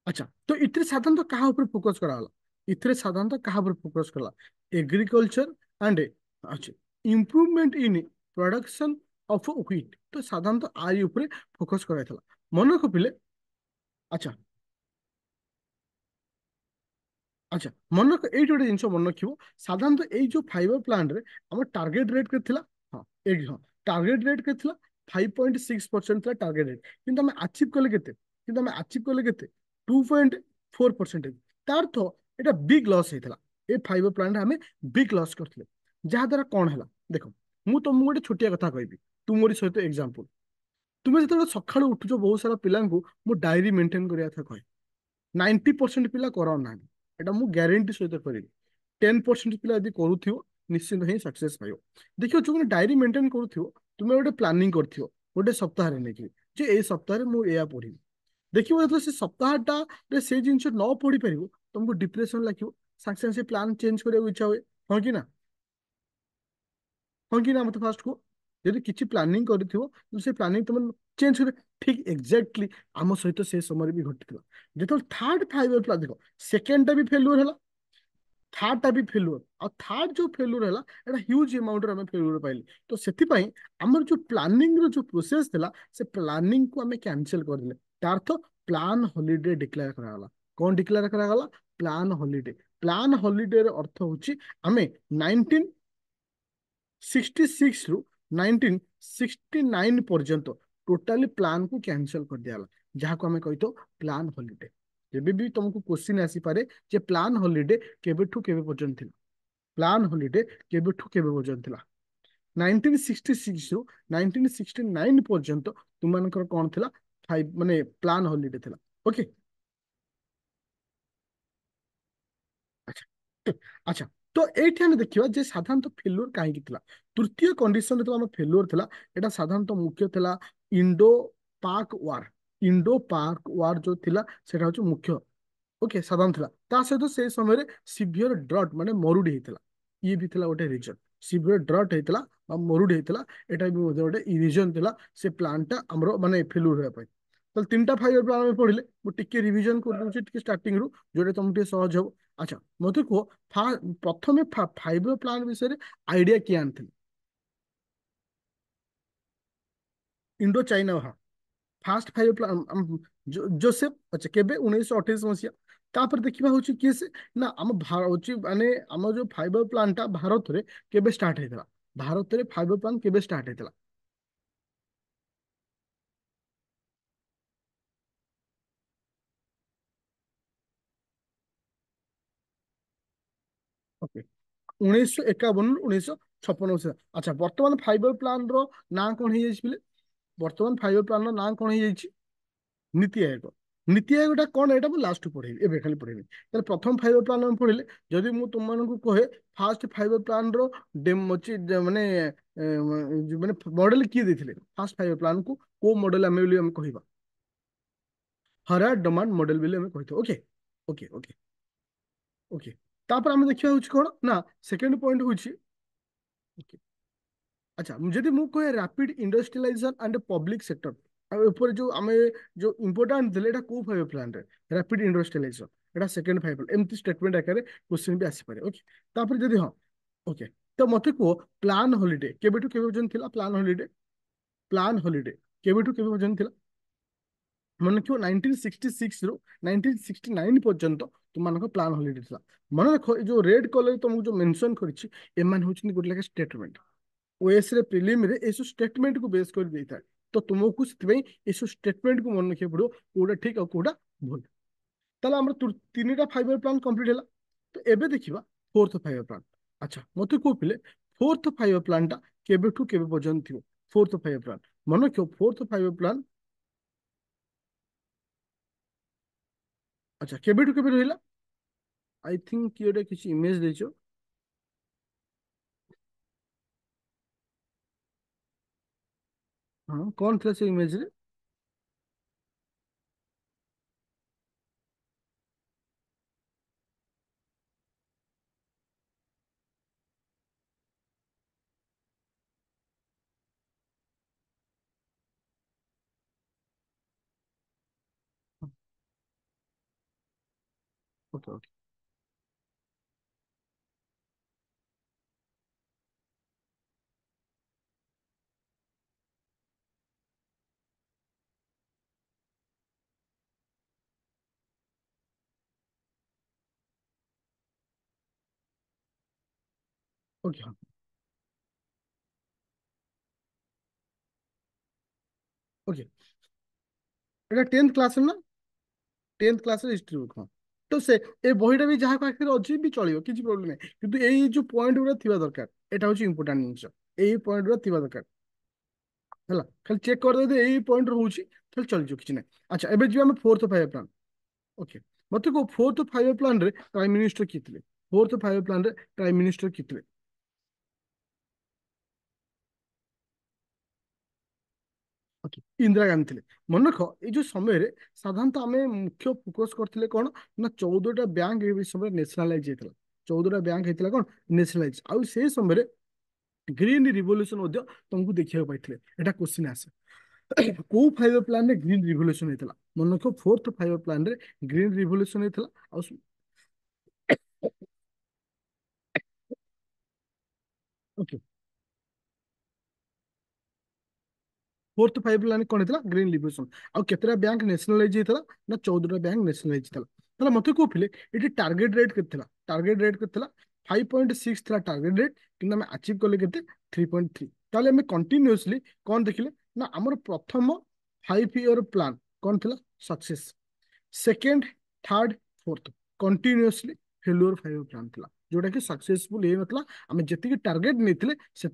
अच्छा तो इतने साधारणतः कहाँ ऊपर फोकस करा होला इतने साधारणतः कहाँ ऊपर फोकस करा एग्रीकल्चर एंड अच्छा improvement in production of wheat तो साधारणतः आई ऊपर फोकस करा मन रख पिले अच्छा अच्छा मन रख एई गोटे जिनस मन रखिबो साधारणतः एई जो फाइबर प्लांट रे हमर टारगेट रेट केते थिला हां एक हां टारगेट रेट केते थिला 5.6% थिला टारगेट रेट किंतु हमें अचीव कले केते किंतु हमें अचीव कले केते 2.4% तार तो एटा बिग लॉस हेतला ए फाइबर प्लांट हमें बिग लॉस करथिले जहा द्वारा कोन हला देखो मु तुमको गोटे छोटिया कथा कहबी तू मोरी सहित एग्जांपल तुमे जतबे सखाळु उठुचो बहुत सारा पिलांकु मु डायरी मेंटेन करिया था कहे 90% पिला करा ना एटा मु ग्यारंटी सहित करिବି 10% पिला यदि करूथियो निश्चित ही सक्सेस पाइयो देखियो जो डायरी मेंटेन करूथियो तुमे गोटे प्लानिंग करथियो गोटे सप्ताह रे नेकी जे ए सप्ताह रे मु एया पढिबी देखियो जब से सप्ताहटा रे से जिंस न पढी परिबो तुमको डिप्रेशन लागियो संग संग से प्लान चेंज करियो इच्छा होए हो कि ना हो कि ना मत फास्ट को यदि किछि प्लानिंग करथियो तो से प्लानिंग तुम चेंज कर ठीक एग्जैक्टली आम सहित से समय भी घटिथिला जेतो थर्ड फाइव प्लान देखो सेकंड टा भी फेल्युअर हला থার্ডটা ବି ଫେଲୁଅର ଆଉ ଥାର୍ଡ ଯୋଉ ଫେଲୁଅର ହେଲା ଏଟା ହ୍ୟୁଜ ଆମାଉଣ୍ଟରେ ଆମେ ଫେଲୁଅର ପାଇଲେ ତ ସେଥିପାଇଁ ଆମର ଯୋଉ ପ୍ଲାନିଂ ର ଯୋଉ ପ୍ରୋସେସ ଥିଲା ସେ ପ୍ଲାନିଂ କୁ ଆମେ କ୍ୟାନସେଲ କରିଦେଲେ ତା ଅର୍ଥ ପ୍ଲାନ ହଲିଡେ ଡିକ୍ଲେୟାର କରାଗଲା କଣ ଡିକ୍ଲେୟାର କରାଗଲା ପ୍ଲାନ ହଲିଡେ ପ୍ଲାନ ହଲିଡେ ର ଅର୍ଥ ହଉଛି ଆମେ 1966 ରୁ 1969 ପର୍ଯ୍ୟନ୍ତ ଟୋଟାଲି ପ୍ଲାନ କୁ କ୍ୟାନସେଲ କରିଦିଆଗଲା ଯାହାକୁ ଆମେ କହିଥାଉ ପ୍ଲାନ ହଲିଡେ ଯେବେ ବି ତମକୁ କ୍ୱେଶ୍ଚିନ୍ ଆସିପାରେ ଯେ ପ୍ଲାନ ହଲିଡେ କେବେଠୁ କେବେ ପର୍ଯ୍ୟନ୍ତ ଥିଲା ପ୍ଲାନ ହଲିଡେ କେବେଠୁ କେବେ ପର୍ଯ୍ୟନ୍ତ ଥିଲା 1966 ରୁ 1969 ପର୍ଯ୍ୟନ୍ତ ତୁମମାନଙ୍କର କଣ ଥିଲା ଫାଇଭ ମାନେ ପ୍ଲାନ ହଲିଡେ ଥିଲା ଓକେ ଆଚ୍ଛା ଆଚ୍ଛା ତ ଏଇଠି ଆମେ ଦେଖିବା ଯେ ସାଧାରଣତଃ ଫେଲୁଅର କାହିଁକି ଥିଲା ତୃତୀୟ କଣ୍ଡିସନ ଯେତେବେଳେ ଆମ ଫେଲୁଅର ଥିଲା ଏଇଟା ସାଧାରଣତଃ ମୁଖ୍ୟ ଥିଲା Indo Pak war Indo Pak war ଯୋଉ ଥିଲା ସେଟା ହଉଛି ମୁଖ୍ୟ ଓକେ ସାଧାରଣ ଥିଲା ତା ସହିତ ସେଇ ସମୟରେ ସିଭିୟର ଡ୍ରଟ୍ ମାନେ ମରୁଡି ହେଇଥିଲା ଇଏ ବି ଥିଲା ଗୋଟେ ରିଜନ ସିଭିୟର ଡ୍ରଟ୍ ହେଇଥିଲା ବା ମରୁଡି ହେଇଥିଲା ଏଟା ବି ମଧ୍ୟ ଗୋଟେ ରିଜନ ଥିଲା ସେ ପ୍ଲାନ୍ ଟା ଆମର ମାନେ ଫେଲୁଅର ହେବା ପାଇଁ ତାହେଲେ ତିନିଟା ଫାଇଭ ପ୍ଲାନ୍ ଆମେ ପଢିଲେ ମୁଁ ଟିକେ ରିଭିଜନ କରିଦଉଛି ଟିକେ ଷ୍ଟାର୍ଟିଂ ରୁ ଯୋଉଟା ତମକୁ ଟିକେ ସହଜ ହବ ଆଚ୍ଛା ମତେ କୁହ ପ୍ରଥମେ ଫାଇଭ ପ୍ଲାନ୍ ବିଷୟରେ ଆଇଡିଆ କିଏ ଆଣିଥିଲେ Indo China first five plan Joseph ଆଚ୍ଛା କେବେ 1928 ମସିହା ତାପରେ ଦେଖିବା ହଉଛି କିଏ ସେ ନା ଆମ ହଉଛି ମାନେ ଆମ ଯୋଉ ଫାଇବର ପ୍ଲାନ୍ ଟା ଭାରତରେ କେବେ ଷ୍ଟାର୍ଟ ହେଇଥିଲା ଭାରତରେ ଫାଇବର ପ୍ଲାନ୍ କେବେ ଷ୍ଟାର୍ଟ ହେଇଥିଲା ଓକେ 1951 ରୁ 1956 ମସିହା ଆଚ୍ଛା ବର୍ତ୍ତମାନ ଫାଇବର ପ୍ଲାନ୍ ର ନାଁ କଣ ହେଇଯାଇଛି ପିଲେ ବର୍ତ୍ତମାନ ଫାଇବର ପ୍ଲାନ୍ ର ନାଁ କଣ ହେଇଯାଇଛି ନୀତି ଆୟୋଗ ନୀତି ଆୟୋଗଟା କଣ ଏଇଟା ମୁଁ ଲାଷ୍ଟ ପଢେଇବି ଏବେ ଖାଲି ପଢେଇବି ତାହେଲେ ପ୍ରଥମ ଫାଇଭ ପ୍ଲାନ୍ ଆମେ ପଢିଲେ ଯଦି ମୁଁ ତୁମମାନଙ୍କୁ କହେ ଫାଷ୍ଟ ଫାଇଭ ପ୍ଲାନ୍ ର ଅଛି ମାନେ ମାନେ ମଡେଲ କିଏ ଦେଇଥିଲେ ଫାଷ୍ଟ ଫାଇଭ ପ୍ଲାନ୍ କୁ କୋଉ ମଡେଲ ଆମେ ବୋଲି ଆମେ କହିବା ହରାର୍ଡ ଡମାଣ୍ଡ ମଡେଲ ବୋଲି ଆମେ କହିଥାଉ ଓକେ ଓକେ ଓକେ ଓକେ ତାପରେ ଆମେ ଦେଖିବା ହଉଛି କଣ ନା ସେକେଣ୍ଡ ପଏଣ୍ଟ ହଉଛି okay, ଆଚ୍ଛା ଯଦି ମୁଁ କହେ ରାପିଡ ଇଣ୍ଡଷ୍ଟ୍ରିଆଲାଇଜେସନ ଆଣ୍ଡ ପବ୍ଲିକ ସେକ୍ଟର ଆଉ ଏପରି ଯୋଉ ଆମେ ଯୋଉ ଇମ୍ପୋର୍ଟାଣ୍ଟ ଥିଲେ ଏଟା କୋଉ ଫାଇଭ ପ୍ଲାନରେ ରାପିଡ ଇଣ୍ଡଷ୍ଟ୍ରିଆଲାଇଜେସନ ଏଟା ସେକେଣ୍ଡ ଫାଇଭ ଏମିତି ଷ୍ଟେଟମେଣ୍ଟ ଆକାରରେ କ୍ୱେଶ୍ଚିନ୍ ବି ଆସିପାରେ ଓକେ ତାପରେ ଯଦି ହଁ ଓକେ ତ ମତେ କୁହ ପ୍ଲାନ୍ ହଲିଡେ କେବେଠୁ କେବେ ପର୍ଯ୍ୟନ୍ତ ଥିଲା ପ୍ଲାନ୍ ହଲିଡେ କେବେଠୁ କେବେ ପର୍ଯ୍ୟନ୍ତ ଥିଲା ମନେ ରଖିବ 1966 ରୁ 1969 ପର୍ଯ୍ୟନ୍ତ ତୁମମାନଙ୍କ ପ୍ଲାନ୍ ହଲିଡେ ଥିଲା ମନେ ରଖ ଏ ଯୋଉ ରେଡ କଲର ତମକୁ ଯୋଉ ମେନସନ କରିଛି ଏମାନେ ହଉଛନ୍ତି ଗୋଟେ ଲେଖା ଷ୍ଟେଟମେଣ୍ଟ ଓଏସ ରେ ପ୍ରିଲିମ ରେ ଏସବୁ ଷ୍ଟେଟମେଣ୍ଟ କୁ ବେସ୍ କରି ଦେଇଥାଏ ତ ତୁମକୁ ସେଥିପାଇଁ ଏସବୁ ଷ୍ଟେଟମେଣ୍ଟ କୁ ମନେ ରଖିବାକୁ ପଡିବ କୋଉଟା ଠିକ ଆଉ କୋଉଟା ଭୁଲ ତାହେଲେ ଆମର ତିନିଟା ଫାଇଭ ପ୍ଲାନ୍ କମ୍ପ୍ଲିଟ ହେଲା ତ ଏବେ ଦେଖିବା ଫୋର୍ଥ ଫାଇଭ ପ୍ଲାନ୍ ଆଚ୍ଛା ମତେ କହୁଥିଲେ ଫୋର୍ଥ ଫାଇଭ ପ୍ଲାନ୍ ଟା କେବେଠୁ କେବେ ପର୍ଯ୍ୟନ୍ତ ଥିବ ଫୋର୍ଥ ଫାଇଭ ପ୍ଲାନ୍ ମନେ ରଖିବ ଫୋର୍ଥ ଫାଇଭ ପ୍ଲାନ୍ ଆଚ୍ଛା କେବେଠୁ କେବେ ରହିଲା ଆଇ ଥିଙ୍କ କିଏ ଗୋଟେ କିଛି ଇମେଜ ଦେଇଛ ହଁ କଣ ଥିଲା ସେ ଇମେଜରେ ଓକେ ଓକେ ଓକେ ହଁ ଓକେ ଏଇଟା 10th କ୍ଲାସ ନା 10th କ୍ଲାସର ହିଷ୍ଟ୍ରି ବୁକ୍ ହଁ ତ ସେ ଏ ବହିଟା ବି ଯାହା ପାଖରେ ଅଛି ବି ଚଳିବ କିଛି ପ୍ରୋବ୍ଲେମ ନାହିଁ କିନ୍ତୁ ଏଇ ଯୋଉ ପଏଣ୍ଟ ଗୁଡା ଥିବା ଦରକାର ଏଇଟା ହଉଛି ଇମ୍ପୋର୍ଟାଣ୍ଟ ଜିନିଷ ଏଇ ପଏଣ୍ଟ ଗୁଡା ଥିବା ଦରକାର ହେଲା ଖାଲି ଚେକ୍ କରିଦେବେ ଯଦି ଏଇ ପଏଣ୍ଟ ରହୁଛି ତାହେଲେ ଚଳିଯିବ କିଛି ନାହିଁ ଆଚ୍ଛା ଏବେ ଯିବା ଆମେ ଫୋର୍ଥ ଫାଇଭ ପ୍ଲାନ୍ ଓକେ ମତେ କୁହ ଫୋର୍ଥ ଫାଇଭ ପ୍ଲାନ୍ ରେ ପ୍ରାଇମ ମିନିଷ୍ଟର କିଏ ଥିଲେ ଫୋର୍ଥ ଫାଇଭ ପ୍ଲାନ୍ ରେ ପ୍ରାଇମ ମିନିଷ୍ଟର କିଏ ଥିଲେ ଓକେ ଇନ୍ଦିରା ଗାନ୍ଧୀ ଥିଲେ ମନେ ରଖ ଏଇ ଯୋଉ ସମୟରେ ସାଧାରଣତଃ ଆମେ ମୁଖ୍ୟ ଫୋକସ କରିଥିଲେ କଣ ନା 14ଟା ବ୍ୟାଙ୍କ ଏଇ ସମୟରେ ନ୍ୟାସନାଲାଇଜ ହେଇଥିଲା 14ଟା ବ୍ୟାଙ୍କ ହେଇଥିଲା କଣ ନ୍ୟାସନାଲାଇଜ ଆଉ ସେଇ ସମୟରେ ଗ୍ରୀନ ରିଭଲ୍ୟୁସନ ମଧ୍ୟ ତମକୁ ଦେଖିବାକୁ ପାଇଥିଲେ ଏଟା କ୍ୱେଶ୍ଚିନ୍ ଆସେ କୋଉ ଫାଇଭ ପ୍ଲାନ ରେ ଗ୍ରୀନ ରିଭଲ୍ୟୁସନ ହେଇଥିଲା ମନେ ରଖ ଫୋର୍ଥ ଫାଇଭ ପ୍ଲାନ ରେ ଗ୍ରୀନ ରିଭଲ୍ୟୁସନ ହେଇଥିଲା ଆଉ ओके फोर्थ फाइव प्लान कौन था ग्रीन लिबरेशन आउ केतरा बैंक नेशनलाइज होता ना 14 बैंक नेशनलाइज था ताला मते कहले ये टार्गेट रेट के टार्गेट रेट के 5.6 था टार्गेट रेट कि आम अचीव कले के 3.3 ताले हमें कंटिन्यूअसली कौन देखिले ना आमर प्रथम 5 ईयर प्लान कौन था success second third fourth continuously failure 5 plan था जोटा कि सक्सेसफुल ये मतलब आम जी टार्गेट नहीं से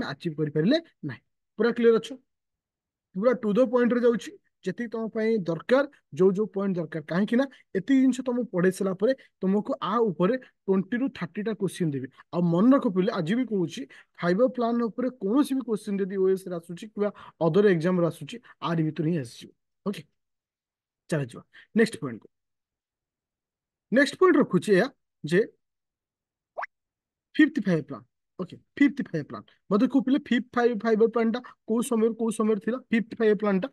अचीव करें ना पूरा क्लीयर अच्छे पूरा टू द पॉइंट रे जाउछि जेति तुम ପାଇଁ ଦରକାର जो जो पॉइंट दरकार कहीं ना एति जिनस तुम पढ़े सारा पर तुमको आ ऊपर 20 ରୁ 30ଟା क्वेश्चन देबी आ मन रख पिले आज भी कहूँ फाइव प्लान ऊपर कौन भी क्वेश्चन जदि ओएस रे आसुची कि अदर एग्जाम रे आसुची आर भीतर ही आसी ओके चल जा नेक्स्ट पॉइंट को नेक्स्ट पॉइंट रखुची या जे fifth five plan okay fifth five plan मते को पिले फिफ्थ फाइव प्लान टा को समय थिला फिफ्थ फाइव प्लान टा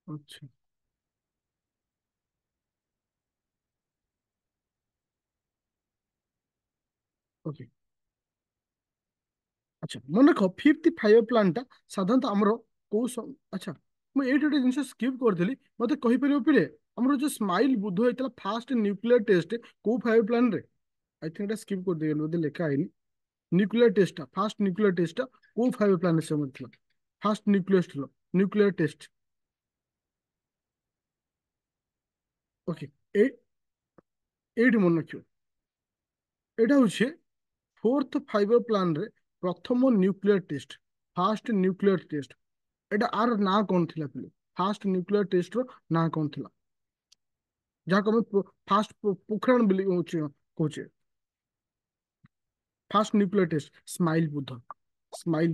अच्छा ओके अच्छा मन रख फिफ्थ फाइव प्लान टा साधारणतः आमर अच्छा मुझे ये गोटे जिन स्किप करदेली मत कहीपर पिले आमर जो स्माइल बुध होता फास्ट न्यूक्लियर टेस्ट को फाइव प्लान रे आई थिंक स्किप कर दिए बोधे लिखा है nuclear test first nuclear test को फाइव प्लान से फास्ट न्यूक्लियर टेस्ट ओके एट मन रख यहाँ हूँ फोर्थ फाइव प्लान रे प्रथम nuclear test first nuclear test एटा आर ना कौन थिला पिले फास्ट न्यूक्लियर टेस्ट रो ना कौन थिला जहाँ को हमें फास्ट पोखरण बोली कहूचे फास्ट न्यूक्लियर टेस्ट स्माइल बुध स्माइल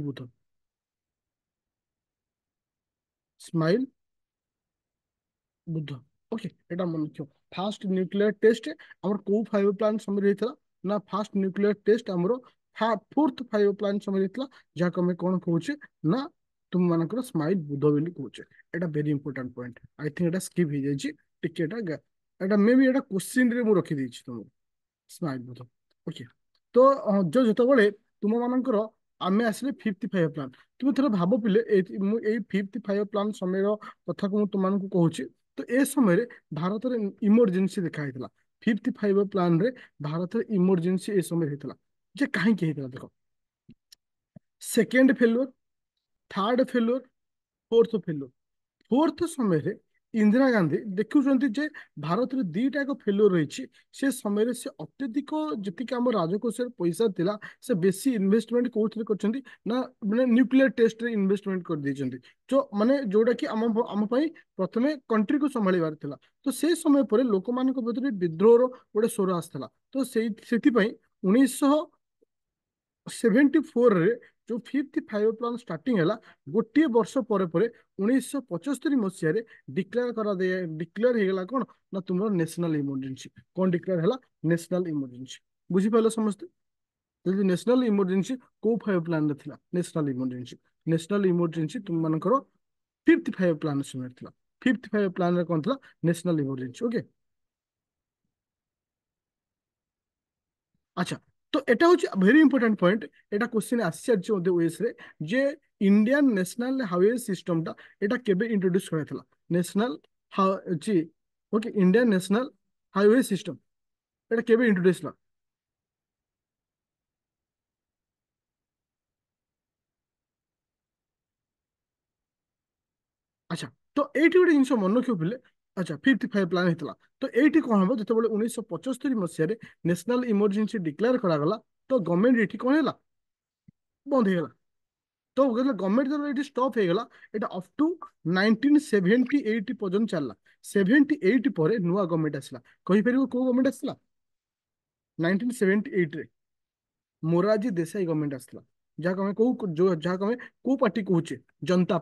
बुध ओके एटा मन रखियो फास्ट न्यूक्लियर टेस्ट हमर को फाइव प्लान समय हेतला ना फास्ट न्यूक्लियर टेस्ट हमरो फोर्थ फाइव प्लान समय हेतला जहाँ को हमें कौन कहूचे ना तुम मानकर स्माइल बुध बोली कहूचे एटा very important point I think Etah skip हो जाइए टिके एटा मे बी एटा क्वेश्चन रे मु रखी देछि तुम स्माइल बुध ओके तो जो जेतबेले तुम मानकर आमे आसले फिफ्थ फाइव प्लान तुम थोड़ा भाव पिले फिफ्थ फाइव प्लान समय कथा को तुमको कहूँ तो ए समय भारत इमरजेंसी देखा फिफ्थ फाइव प्लान रे भारत इमरजेंसी ए समय होता जे कहीं देख second failure third failure fourth failure fourth समय इंदिरा गांधी देखुंत जे भारत में दीटा एक फेल्योर रही से समय से अत्यधिक जी आम राजकोष पैसा थिला से बेसी इन्वेस्टमेंट कौन कर ना माने न्यूक्लियर टेस्ट रे इन्वेस्टमेंट कर देछंती जो माने जोटा कि आम आम पई प्रथमे कंट्री को संभाळिबार थिला तो से समय पर लोक मान भितर विद्रोह गोटे स्वर आसला तो से 1974 रे जो फिफ्थ फाइव प्लान स्टार्टिंग है गोटे वर्ष पर 1975 मसीह डिक्लेयर करा दे डिक्लेयर हेगला कौन ना तुम नेशनल इमरजेंसी कौन डिक्लेयर है नेशनल इमरजेंसी बुझीपाल समस्ते जदि नेशनल इमरजेंसी को फाइव प्लान रे थिला नेशनल इमरजेंसी तुम मानकर फिफ्थ फाइव प्लान समय थिला फिफ्थ फाइव प्लान रे कौन थिला नेशनल इमरजेंसी ओके अच्छा तो এটা হচ্ছে ভেরি ইম্পর্টেন্ট পয়েন্ট এটা কোশ্চেন আসছে আর যে ওয়েস রে যে ইন্ডিয়ান ন্যাশনাল হাইওয়ে সিস্টেমটা এটা কেবে ইন্ট্রোডিউস করা হয়েছিল ন্যাশনাল জি okay Indian national highway system এটা কেবে ইন্ট্রোডিউস হলো আচ্ছা তো এইটি গোটে জিনিস মনে রখিব পিলে আচ্ছা ফিফ্থ ফাইভ প্লান হয়েছিল তো এইটি কଣ হব যেতবে 1975 মସିହାରେ ন্যাশনাল ইমর্জেন্সি ডিক্লেয়ার କରାଗଲା ତ ଗଭର୍ଣ୍ଣମେଣ୍ଟ ଏଠି କଣ ହେଲା ବନ୍ଦ ହେଇଗଲା तो गवर्नमेंट जब ये स्टॉप हो गला এটা अप टू 1978 पर्यंत चलला 78 पर नुआ गवर्नमेंट आसला कहि परिबो को गवर्नमेंट आसला 1978 रे मोरारजी देसाई गवर्नमेंट आसला जहाँ हमें को जो जहाँ हमें को पार्टी कहूचे जनता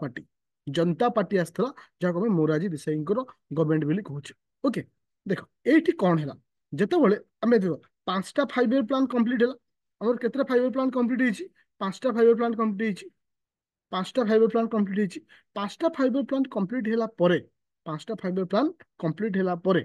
पार्टी आसला जहाँ हमें मोरारजी देसाई गवर्नमेंट बोली कहूचे ओके देखो एठी कौन है जेतेबेले आमे देखो पांचटा फाइव ईयर प्लान कंप्लीट है हमर केतरा फाइव ईयर प्लान कंप्लीट होईची पांचटा फाइव ईयर प्लान कंप्लीट होईची पांचटा फाइबर प्लांट कंप्लीट ହେଇଛି पांचटा फाइबर प्लांट कंप्लीट ହେଲା ପରେ पांचटा फाइबर प्लांट कंप्लीट ହେଲା ପରେ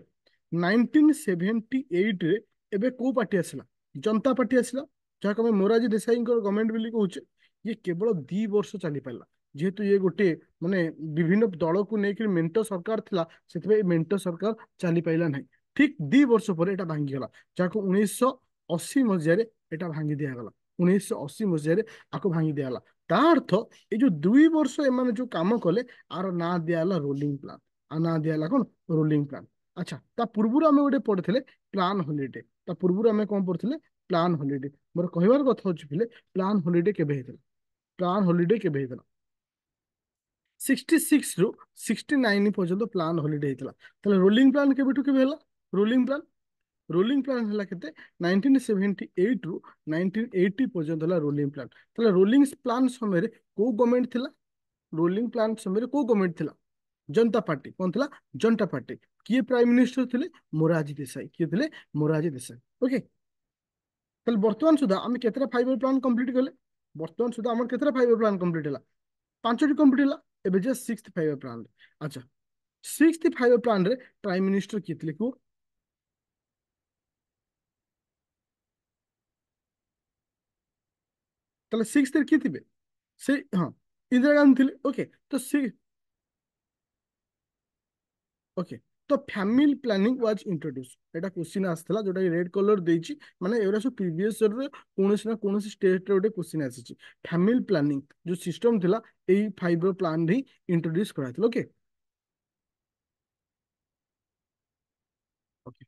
1978 रे एबे को पार्टी आसला जनता पार्टी आसला जहाँ आम मोरारजी देसाई गवर्नमेंट बोली कहूचे ये केवल 2 वर्ष चली पारा जेहेतु ये गोटे माने विभिन्न दल को लेकर मेंट सरकार थिला से मेंट सरकार चली पाइला नहीं ठीक 2 वर्ष पर एटा भांगीगला जहाँ 1980 मसीह एटा भांगी दिगला 1980 मसीह आपको भांगी दिगला ता अर्थ ये जो 2 वर्ष एम जो काम कले आर ना दिगला रोलिंग प्लान आ ना दिगला कौन रोलिंग प्लान अच्छा ता पूर्व आम गोटे पढ़े प्लान हॉलीडे ता पूर्व आम कौन पढ़े प्लान हॉलीडे मोर कहबार कथा हूँ पिले प्लान हॉलीडे केबे हेतला प्लान हॉलीडे केबे हेतला 66 रु 69 पर्यंत प्लान हॉलीडे हेतला ताले रोलिंग प्लान केबेठु केबे हला रोलिंग प्लान हला केते 1978 रु 1980 पर्यंत हला रोलिंग प्लान ताले रोलिंग प्लान समय रे को गवर्नमेंट थिला रोलिंग प्लान समय रे को गवर्नमेंट थिला जनता पार्टी कौन थिला जनता पार्टी किए प्राइम मिनिस्टर थिले मोरारजी देसाई किए थिले मोरारजी देसाई ओके ताले वर्तमान सुधा आम केतरा फाइबर प्लान कंप्लीट कले वर्तमान सुधा आम केतरा फाइबर प्लान कंप्लीट हला पांचटी कंप्लीट हला एबे जे सिक्स्थ फाइबर प्लान अच्छा सिक्स्थ फाइबर प्लान रे प्राइम मिनिस्टर किए थिले को ताले सिक्स्थ रे किए थिबे से हाँ इंदिरा गांधी थिले ओके तो ओके तो family planning was introduce Etah question आसला जोटा रेड कलर देछि माने एरा सब प्रीवियस ईयर रे कोनोसी ना कोनोसी स्टेट रे गोटे क्वेश्चन आसीछि फैमिली प्लानिंग जो सिस्टम थिला एई फाइबर प्लान रे इंट्रोड्यूस कराइथिल ओके ओके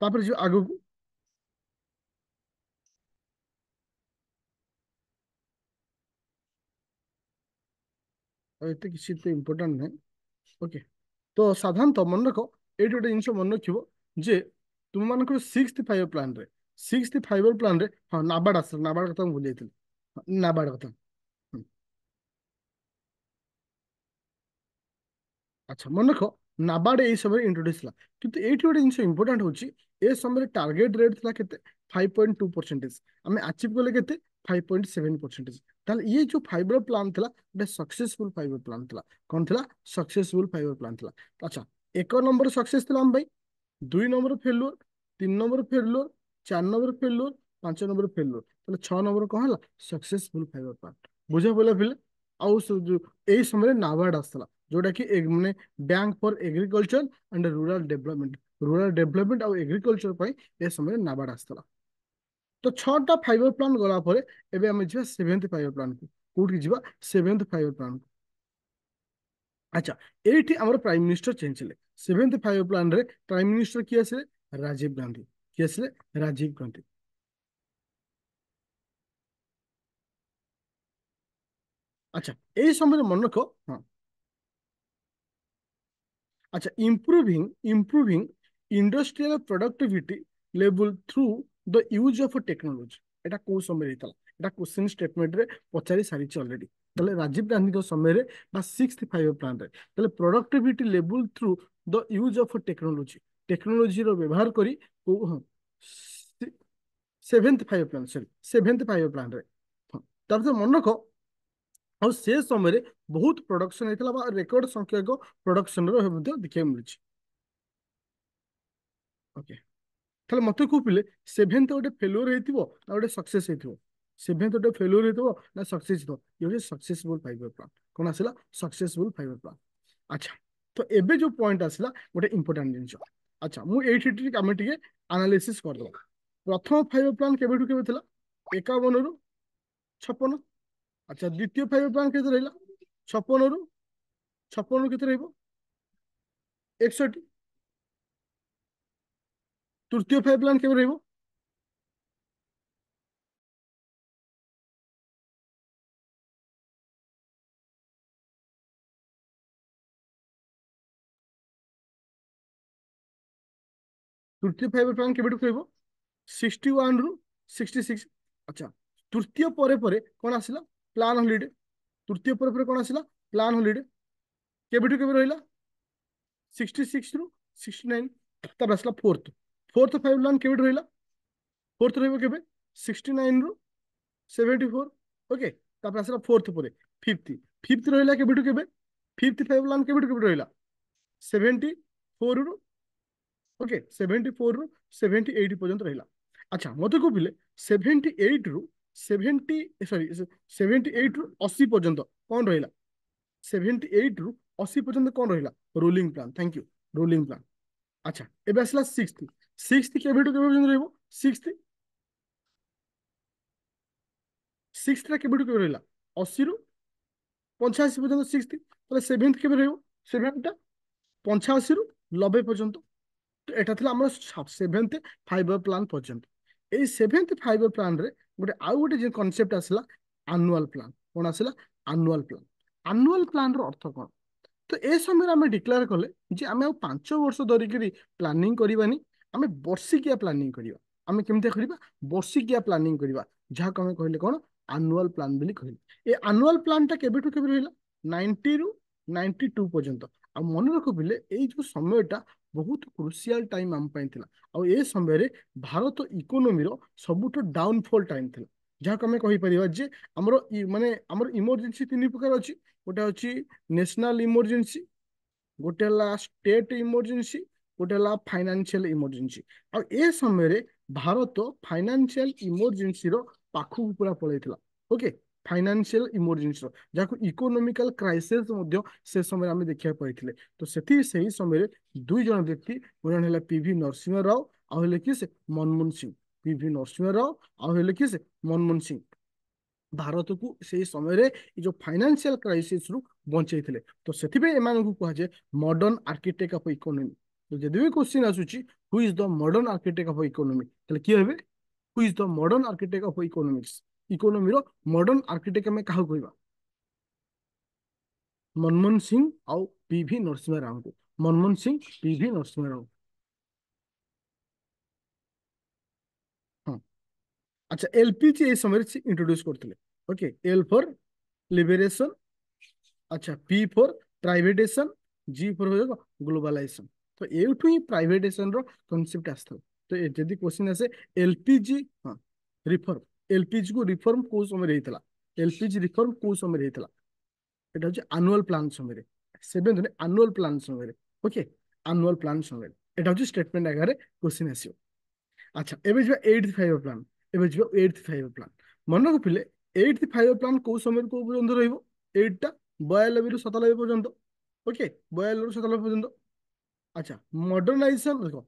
तापर जो आगु एते किसी तो इम्पोर्टेंट नहीं ओके तो साधारणतः मन रख ये गोटे जिन मन रखियो जे तुम मान सिक्स फाइव प्लान रे सिक्स फाइव प्लान रे हाँ नाबार्ड आस नाबार्ड कथा भूल जाइए नाबार्ड कथा अच्छा मन रख नाबार्ड यही समय इंट्रोड्यूस था किंतु ये गोटे जिन इंपोर्टाट हूँ ए समय टार्गेट रेट था के 5.2% आम अचिव कले के 5.7% ताल ये जो फाइबर प्लान था गोटे सक्सेसफुल फाइबर प्लान था कौन था सक्सेसफुल फाइबर प्लान था अच्छा एक नंबर सक्सेस था आम भाई 2 number failure 3 number failure 4 number failure 5 number failure ताले 6 नंबर कौन है सक्सेसफुल फाइबर प्लान बुझे बोला फिले आउ यही समय नाबार्ड आसला जोटा कि माने bank for agriculture and rural development और एग्रीकल्चर पर ए समय नाबार्ड आसला तो 6टा फाइबर प्लान गला परे एबे हम जिबा सेवेंथ फाइबर प्लान को कोठी जिबा सेवेंथ फाइबर प्लान को अच्छा एठी हमर प्राइम मिनिस्टर चेंज हेले सेवेंथ फाइव प्लान रे प्राइम मिनिस्टर किए आसले राजीव गांधी किए आसले राजीव गांधी अच्छा एई समय मन रख हाँ अच्छा improving industrial productivity level through the use of technology एटा को समय हेतला एटा क्वेश्चन स्टेटमेंट रे पचारि सारी ऑलरेडी तले राजीव गांधी को समय रे बा सिक्स्थ फाइव प्लान रे तले productivity level through the use of technology रो व्यवहार करी को हाँ seventh five plan sorry seventh five plan रे हाँ तापर मन रख और से समय बहुत प्रोडक्शन होता रेकर्ड संख्यक प्रोडक्शन देखा मिली ओके ताहले मते को पिले सेवेंथ गोटे फेल्युअर होइतिबो ना गोटे सक्सेस होइतिबो सेवेंथ गोटे फेल्युअर होइतिबो ना सक्सेस होइतिबो ये होचे सक्सेसफुल फाइबर प्लान कोन आसिला सक्सेसफुल फाइबर प्लान अच्छा तो एबे जो पॉइंट आसिला गोटे इंपोर्टेंट जिनिस अच्छा मु एठी टिक आमे टिके एनालिसिस कर दो प्रथम फाइबर प्लान केबेठु केबे थिला 51 रु 56 अच्छा द्वितीय फाइबर प्लान केते रहिला 56 रु 56 रु केते रहइबो 61 तृतीय फाइबर प्लान केबे रहइबो तृतीय फाइबर प्लान केबेठु कहइबो 61 रु 66 अच्छा तृतीय परे कौन आसिला प्लान हॉलीडे तृतीय परे कौन आसिला प्लान हॉलीडे केबेठु केबे रहिला 66 रु 69 तब आसिला फोर्थ फोर्थ फाइव प्लान केबेठु रहिला फोर्थ रहइबो केबे 69 रु 74 ओके तब आसिला फोर्थ परे फिफ्थ फिफ्थ रहा केबेठू केबे फिफ्थ फाइव प्लान केबेठू केबे रहा 74 रु ओके 74 रु 78 पर्यंत रहा अच्छा मत कहले 78 रु 70 सॉरी 78 रु 80 पर्यंत कौन रहा 78 रु 80 पर्यंत कौन रहा rolling plan thank you rolling plan अच्छा एबे आसला सिक्स्थ सिक्स्थ केबेठू केबे पर्यंत रहबो सिक्स्थ सिक्स्थ केबेठू केबे रहा 80 रु 85 पर्यंत सिक्स्थ তাহলে সেভেন্থ কেবে রহিব সেভেন্থটা 85 রু 90 পর্যন্ত তো এটা ଥିଲା ଆମର ସେଭେନ୍ଥ ଫାଇଭର ପ୍ଲାନ୍ ପର୍ଯ୍ୟନ୍ତ ଏଇ ସେଭେନ୍ଥ ଫାଇଭର ପ୍ଲାନ୍ରେ ଆଉ ଗୋଟେ ଯେ କନସେପ୍ଟ ଆସିଲା ଆନୁଆଲ ପ୍ଲାନ୍ କ'ଣ ଆସିଲା ଆନୁଆଲ ପ୍ଲାନ୍ ଆନୁଆଲ ପ୍ଲାନ୍ର ଅର୍ଥ କ'ଣ ତ ଏ ସମୟରେ ଆମେ ଡିକ୍ଲେୟାର କଲେ ଯେ ଆମେ ଆଉ 5 ବର୍ଷ ଧରିକିରି ପ୍ଲାନିଂ କରିବାନି ଆମେ ବର୍ଷିକିଆ ପ୍ଲାନିଂ କରିବା ଆମେ କେମିତି କରିବା ବର୍ଷିକିଆ ପ୍ଲାନିଂ କରିବା ଯାହାକୁ ଆମେ କହିଲେ କ'ଣ ଆନୁଆଲ ପ୍ଲାନ୍ ବୋଲି କହିଲେ ଏ ଆନୁଆଲ ପ୍ଲାନ୍ଟା କେବେଠୁ କେବେ ରହିଲା 90 ରୁ 92 ପର୍ଯ୍ୟନ୍ତ ଆଉ ମନେ ରଖ ପିଲେ ଏଇ ଯୋଉ ସମୟଟା ବହୁତ କ୍ରୁସିଆଲ ଟାଇମ ଆମ ପାଇଁ ଥିଲା ଆଉ ଏ ସମୟରେ ଭାରତ ଇକୋନୋମିର ସବୁଠୁ ଡାଉନଫଲ୍ ଟାଇମ ଥିଲା ଯାହାକୁ ଆମେ କହିପାରିବା ଯେ ଆମର ମାନେ ଆମର ଇମର୍ଜେନ୍ସି ତିନି ପ୍ରକାର ଅଛି ଗୋଟେ ଅଛି ନ୍ୟାସନାଲ ଇମର୍ଜେନ୍ସି ଗୋଟେ ହେଲା ଷ୍ଟେଟ ଇମର୍ଜେନ୍ସି ଗୋଟେ ହେଲା ଫାଇନାନ୍ସିଆଲ ଇମର୍ଜେନ୍ସି ଆଉ ଏ ସମୟରେ ଭାରତ ଫାଇନାନ୍ସିଆଲ ଇମର୍ଜେନ୍ସିର ପାଖକୁ ପୁରା ପଳେଇଥିଲା ଓକେ ଫାଇନାନ୍ସିଆଲ ଇମର୍ଜେନ୍ସିର ଯାହାକୁ ଇକୋନୋମିକାଲ କ୍ରାଇସିସ୍ ମଧ୍ୟ ସେ ସମୟରେ ଆମେ ଦେଖିବାକୁ ପାଇଥିଲେ ତ ସେହି ସମୟରେ ଦୁଇ ଜଣ ବ୍ୟକ୍ତି ଜଣେ ହେଲା ପିଭି ନରସିଂହ ରାଓ ଆଉ ହେଲେ କି ସେ ମନମୋହନ ସିଂ ପିଭି ନରସିଂହ ରାଓ ଆଉ ହେଲେ କି ସେ ମନମୋହନ ସିଂ ଭାରତକୁ ସେଇ ସମୟରେ ଏଇ ଯୋଉ ଫାଇନାନ୍ସିଆଲ କ୍ରାଇସିସ୍ ରୁ ବଞ୍ଚେଇଥିଲେ ତ ସେଥିପାଇଁ ଏମାନଙ୍କୁ କୁହାଯାଏ ମଡର୍ଣ୍ଣ ଆର୍କିଟେକ୍ଟ ଅଫ ଇକୋନୋମି ତ ଯଦି ବି କ୍ୱେଶ୍ଚିନ୍ ଆସୁଛି who is the modern architect of economy ତାହେଲେ କିଏ ହେବେ who is the modern architect of economics ଇକୋନୋମିର ମଡର୍ଣ୍ଣ ଆର୍କିଟେକ୍ଟ ଆମେ କାହାକୁ କହିବା ମନମୋହନ ସିଂ ଆଉ ପିଭି ନରସିଂହ ରାଓଙ୍କୁ ମନମୋହନ ସିଂ ପିଭି ନରସିଂହ ରାଓ ହଁ আচ্ছা এলপিজি এই সময় ইন্ট্রোডিউস করলে ওকে এল ফর লিবরেশন আচ্ছা P for privatisation G for globalisation তো এইঠু ହିଁ প্রাইভেটেশন র কনসেপ্ট আসতো তো যদি কোশ্চিন আসে এলপিজি হ্যাঁ রিফর্ম এলপিজি কু রিফর্ম কোউ সময় হয়েছিল এলপিজি রিফর্ম কোউ সময় হয়েছিল এটা হচ্ছে আনুয়াল প্ল্যান সময় সেভেন্থ আনুয়াল প্ল্যান সময় ওকে আনুয়াল প্ল্যান সময় এটা হচ্ছে স্টেটমেন্ট আকারে কোশ্চিন আসিব আচ্ছা এবে যা এইটথ ফাইভ প্ল্যান এবে যা এইটথ ফাইভ প্ল্যান মনে রଖିলে এইটথ ফাইভ প্ল্যান কোউ সময় কোউ পর্যন্ত রহিব এইটটা 92 ରୁ 97 পর্যন্ত ওকে 42 ରୁ 97 পর্যন্ত আচ্ছা মডর্নাইজেশন দেখো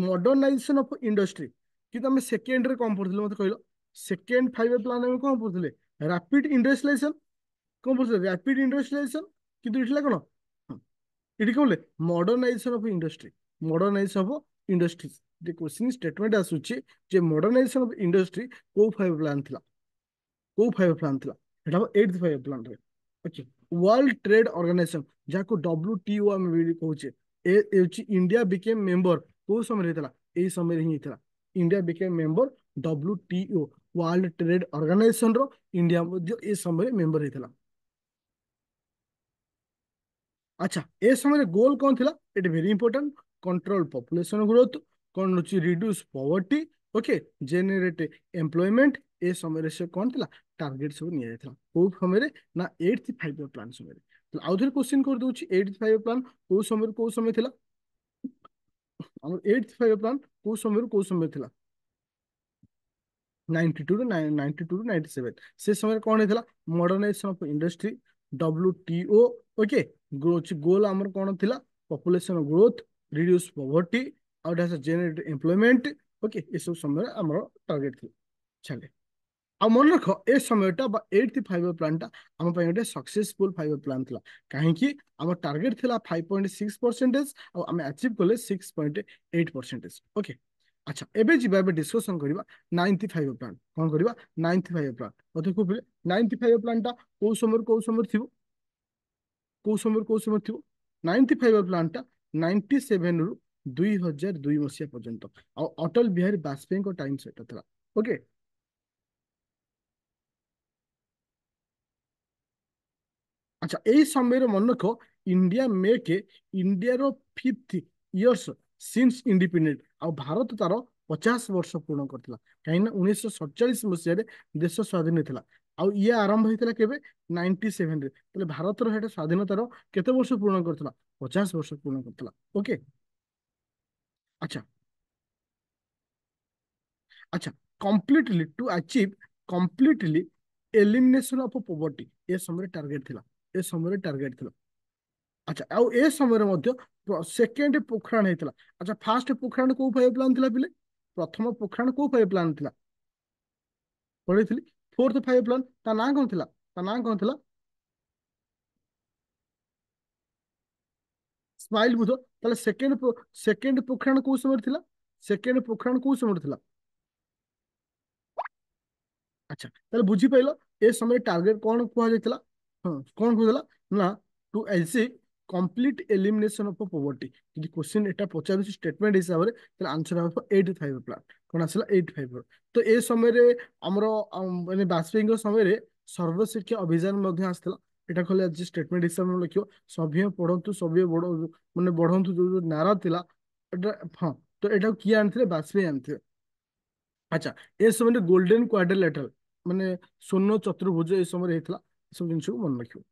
মডর্নাইজেশন অফ ইন্ডস্ট্রি কিন্তু আমি সেকেন্ডরে কম পড়ছিলে মতে কইলো সেকেন্ড ফাইভ প্ল্যান আমি কম পড়ছিলে রাপিড ইন্ডস্ট্রিয়ালাইজেশন কম পড়ছিলে রাপিড ইন্ডস্ট্রিয়ালাইজেশন কিন্তু এটিলা কোন এটি কমলে modernisation of industry modernisation of industries যে কোশ্চিন স্টেটমেন্ট আসুଛି যে মডর্নাইজেশন অফ ইন্ডস্ট্রি কোউ ফাইভ প্ল্যান ଥିଲା କୋଉ ଫାଇଭ ପ୍ଲାନ୍ ଥିଲା ଏଟା ହବ ଏଇଟ୍ ଫାଇଭ ପ୍ଲାନ୍ରେ ଓକେ ୱାର୍ଲଡ ଟ୍ରେଡ୍ ଅର୍ଗାନାଇଜେସନ ଯାହାକୁ WTO ଆମେ ବି କହୁଛେ ଏ ହେଉଛି ଇଣ୍ଡିଆ ବିକେମ୍ ମେମ୍ବର କୋଉ ସମୟରେ ହେଇଥିଲା ଏଇ ସମୟରେ ହିଁ ହେଇଥିଲା India became member WTO world trade ଅର୍ଗାନାଇଜେସନର ଇଣ୍ଡିଆ ମଧ୍ୟ ଏ ସମୟରେ ମେମ୍ବର ହେଇଥିଲା আচ্ছা এ সময় গোল কোন ଥିଲା it very important control population growth কোন হচ্ছে রিডিউস পवर्टी ওকে জেনারেট এমপ্লয়মেন্ট এ সময় সে কোন ଥିଲା টার্গেট সব নিয়ে যাইଥିଲା কোউ সময় না 8th 5 প্ল্যান সময় তাহলে আউথরে কোশ্চেন করে দଉଛି 8th 5 প্ল্যান কোউ সময় ଥିଲା আমার 8th 5 প্ল্যান কোউ সময় ଥିଲା 92 ରୁ 92 ରୁ 97 ସେ ସମୟରେ କଣ ହେଇଥିଲା modernisation of industry WTO okay growth goal ଆମର କଣ ଥିଲା ପପୁଲେସନ ଗ୍ରୋଥ ରିଡ୍ୟୁସ ପଭର୍ଟି ଆଉ ଏଟା ଜେନେରେଟ ଏମ୍ପ୍ଲୟମେଣ୍ଟ ଓକେ ଏସବୁ ସମୟରେ ଆମର ଟାର୍ଗେଟ ଥିଲା ଛାଡେ ଆଉ ମନେ ରଖ ଏ ସମୟଟା ବା ଏଇଟ୍ ଫାଇଭ ପ୍ଲାନ୍ଟା ଆମ ପାଇଁ ଗୋଟେ ସକ୍ସେସଫୁଲ ଫାଇଭ ପ୍ଲାନ୍ ଥିଲା କାହିଁକି ଆମ ଟାର୍ଗେଟ ଥିଲା 5.6% ଆଉ ଆମେ ଆଚିଭ୍ କଲେ 6.8% ଓକେ আচ্ছা এবে ଯିବା ଏବେ ডিসকশন କରିବା 9th 5 প্ল্যান কোন କରିବା 9th 5 প্ল্যান মতে কুপিলে 9th 5 প্ল্যানটা কোଉ সময় থিব କୋଉ ସମୟ ଥିବ 9th 5 ପ୍ଲାନ୍ଟା 97 ରୁ 2002 ମସିହା ପର୍ଯ୍ୟନ୍ତ ଆଉ ଅଟଳ ବିହାରୀ ବାଜପେୟୀଙ୍କ ଟାଇମ ସେଟା ଥିଲା ଓକେ আচ্ছা এই সময়ের মনে রখ ইন্ডিয়া মেকে ইন্ডিয়ার ফিফথ ইয়ার্স সিন্স ইন্ডিপেন্ডেন্ট ଆଉ ଭାରତ ତାର 50 ବର୍ଷ ପୂରଣ କରିଥିଲା କାହିଁକି ନା 1947 ମସିହାରେ ଦେଶ ସ୍ୱାଧୀନ ହେଇଥିଲା आउ ये आरंभ होता केबे 97 रे तले भारत रो हेटा स्वाधीनतार केते वर्ष पूर्ण करथला 50 वर्ष पूर्ण करथला ओके अच्छा अच्छा completely to achieve completely elimination of poverty ए समय टारगेट थिला ए समय टारगेट थिला अच्छा आउ ए समय मध्य सेकेंड पोखराण हेतला अच्छा फास्ट पोखराण को फाइव प्लान थिला पिले प्रथम पोखराण को फाइव प्लान थिला पढिथिली फोर्थ फाइव प्लान ता ना कोन थिला ता ना कोन थिला स्माइल बुझ ताले सेकेंड पोखराण को समय थिला सेकेंड पोखराण को समय थिला अच्छा ताले बुझी पाइलो ए समय टारगेट कोन कुहा जायतिला हां कोन कहला ना to achieve complete elimination of poverty যদি क्वेश्चन এটা পচারুছি স্টেটমেন্ট হিসাবে তাহলে आंसर হবে 85 প্লান কোন আসলে 85 তো এই সময়ে ଆମର মানে ବାଜପେୟୀଙ୍କ ସମୟରେ ସର୍ବଶିକ୍ଷା ଅଭିଯାନ ମଧ୍ୟ ଆସିଥିଲା এটা ଖୋଲି ଆଜି ସ୍ଟେଟମେଣ୍ଟ ହିସାବରେ ଲେଖିବ ସଭ୍ୟ ପଢନ୍ତୁ ସଭ୍ୟ ବଢ ମାନେ ବଢନ୍ତୁ ଯୋଉ ନାରା ଥିଲା এটা ହଁ ତ ଏଟାକୁ କିଏ ଆଣିଥିଲେ ବାଜପେୟୀ ଆଣିଥିଲେ ଆଚ୍ଛା ଏ ସମୟରେ ଗୋଲ୍ଡେନ କ୍ୱାଡ୍ରିଲେଟରାଲ ମାନେ ସ୍ୱର୍ଣ୍ଣ ଚତୁର୍ଭୁଜ ଏ ସମୟରେ ହେଇଥିଲା ଏସବୁ ଜିନିଷକୁ ମନେ ରଖିବ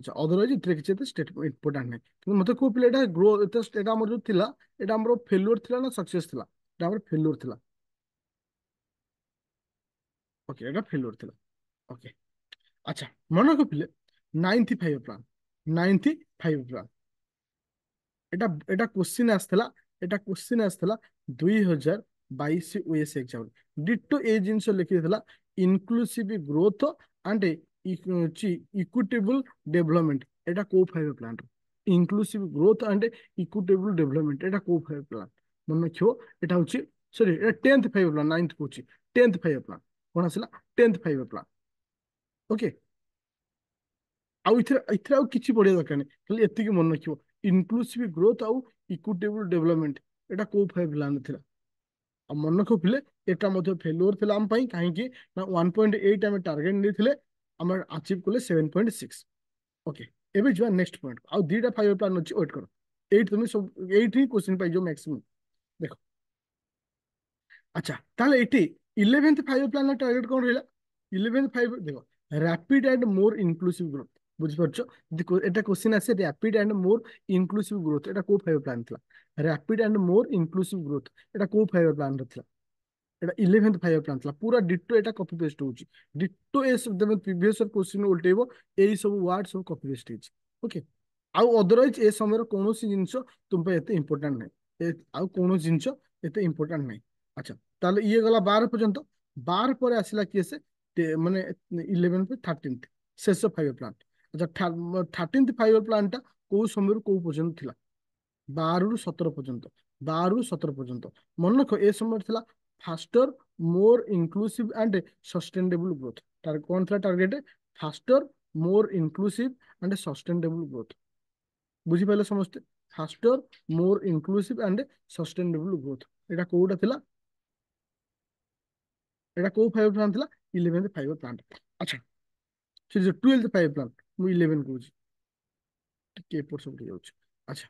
ଆଚ୍ଛା ଅଦରୱାଇଜ ଏଥିରେ କିଛି ଏତେ ଷ୍ଟେଟ ଇମ୍ପୋର୍ଟାଣ୍ଟ ନାହିଁ କିନ୍ତୁ ମତେ କୋଉ ପିଲା ଏଟା ଗ୍ରୋ ଏଟା ଆମର ଯୋଉ ଥିଲା ଏଟା ଆମର ଫେଲୁଅର ଥିଲା ନା ସକ୍ସେସ ଥିଲା ଏଟା ଆମର ଫେଲୁଅର ଥିଲା ଓକେ ଏଟା ଫେଲୁଅର ଥିଲା ଓକେ ଆଚ୍ଛା ମନେ ରଖିଲେ ninth five plan ninth five plan এটা এটা কোশ্চিন আসଥିଲା এটা কোଶ୍ଚିନ ଆସିଥିଲା 2022 ଓଏସ୍ ଏକ୍ସାମ ଡିଟୋ ଏ ଜିନିଷ ଲେଖିଥିଲା inclusive growth and equitable development এটা କୋଉ five plan inclusive growth and equitable development এটা କୋଉ ଫାଇଭ ପ୍ଲାନ୍ ମନେ ରଖିବ এটা ହଉଛି ସରି এটা 10th ଫାଇଭ ପ୍ଲାନ୍ 9th କହୁଛି 10th ଫାଇଭ ପ୍ଲାନ୍ କଣ ଆସିଲା 10th ଫାଇଭ ପ୍ଲାନ୍ ଓକେ ଆଉ ଏଥିରେ ଏଥିରେ ଆଉ କିଛି ପଢିବା ଦରକାର ନାହିଁ ଖାଲି ଏତିକି ମନେ ରଖିବ ଇନକ୍ଲୁସିଭ ଗ୍ରୋଥ ଆଉ ଇକ୍ୱିଟେବଲ ଡେଭଲପମେଣ୍ଟ ଏଟା କୋଉ ଫାଇଭ ପ୍ଲାନ୍ ଥିଲା ଆଉ ମନେ ରଖିଲେ ଏଟା ମଧ୍ୟ ଫେଲୁଅର ଥିଲା ଆମ ପାଇଁ କାହିଁକି ନା 1.8 ଆମେ ଟାର୍ଗେଟ ନେଇଥିଲେ ଆମେ ଆଚିଭ କଲେ 7.6 ଓକେ ଏବେ ଯିବା ନେକ୍ସଟ ପଏଣ୍ଟ ଆଉ ଦିଟା ଫାଇଭ ପ୍ଲାନ୍ ଅଛି ୱେଟ୍ କର ଏଇଠି ତମେ ସବୁ ଏଇଠି ହିଁ କ୍ୱେଶ୍ଚିନ୍ ପାଇଯିବ ମ୍ୟାକ୍ସିମମ୍ ଦେଖ ଆଚ୍ଛା ତାହେଲେ ଏଠି 11th ଫାଇଭ ପ୍ଲାନ୍ ଟାର୍ଗେଟ କଣ ରହିଲା 11th ଫାଇଭ ଦେଖ rapid and more inclusive growth ବୁଝିପାରୁଛ এটা কোশ্চিন আছে rapid and more inclusive growth এটা কোউ ফাইভ প্লান ଥିଲା rapid and more inclusive growth এটা কোউ ফাইভ প্ଲାନ ର ଥିଲା এটা 11th ফাইভ প্ଲାନ ଥିଲା ପୁରା ଡିଟୋ এটা କପି ପେଷ୍ଟ ହଉଛି ଡିଟୋ ଏ ସବୁ ତମେ ପ୍ରିଭିୟସ କ୍ୱେଶ୍ଚିନ୍ ଉଲ୍ଟେଇବ ଏଇ ସବୁ ୱାର୍ଡ ସବୁ କପି ପେଷ୍ଟ ହେଇଛି ଓକେ ଆଉ ଅଦରୱାଇଜ ଏ ସମୟର କୌଣସି ଜିନିଷ ତୁମ ପାଇଁ ଏତେ ଇମ୍ପୋର୍ଟାଣ୍ଟ ନାହିଁ ଆଉ କୌଣସି ଜିନିଷ ଏତେ ଇମ୍ପୋର୍ଟାଣ୍ଟ ନାହିଁ ଆଚ୍ଛା ତାହେଲେ ଇଏ ଗଲା 12 ପର୍ଯ୍ୟନ୍ତ 12 ପରେ ଆସିଲା କିଏ ସେ ମାନେ 11 13th ଶେଷ ଫାଇଭ ପ୍ଲାନ ଆଚ୍ଛା 13th ଫାଇଭ ପ୍ଲାନ ଟା କୋଉ ସମୟରୁ କୋଉ ପର୍ଯ୍ୟନ୍ତ ଥିଲା 12 ରୁ 17 ପର୍ଯ୍ୟନ୍ତ 12 ରୁ 17 ପର୍ଯ୍ୟନ୍ତ ମନେ ରଖ ଏ ସମୟରେ ଥିଲା ଫାଷ୍ଟର ମୋର ଇନକ୍ଲୁସିଭ ଆଣ୍ଡ ସଷ୍ଟେନେବଲ ଗ୍ରୋଥ ତାର କଣ ଥିଲା ଟାର୍ଗେଟ ଫାଷ୍ଟର ମୋର ଇନକ୍ଲୁସିଭ ଆଣ୍ଡ ସଷ୍ଟେନେବଲ ଗ୍ରୋଥ ବୁଝିପାରିଲେ ସମସ୍ତେ ଫାଷ୍ଟର ମୋର ଇନକ୍ଲୁସିଭ ଆଣ୍ଡ ସଷ୍ଟେନେବଲ ଗ୍ରୋଥ ଏଟା କୋଉଟା ଥିଲା ଏଟା କୋଉ ଫାଇଭ ପ୍ଲାନ ଥିଲା 11th ଫାଇଭ ପ୍ଲାନ ଆଚ୍ଛା ସେ ଯୋଉ 12th ଫାଇଭ ପ୍ଲାନ ମୁଁ 11 କହୁଛି ଟିକେ ଏପଟ ସେପଟ ଯାଉଛି ଆଚ୍ଛା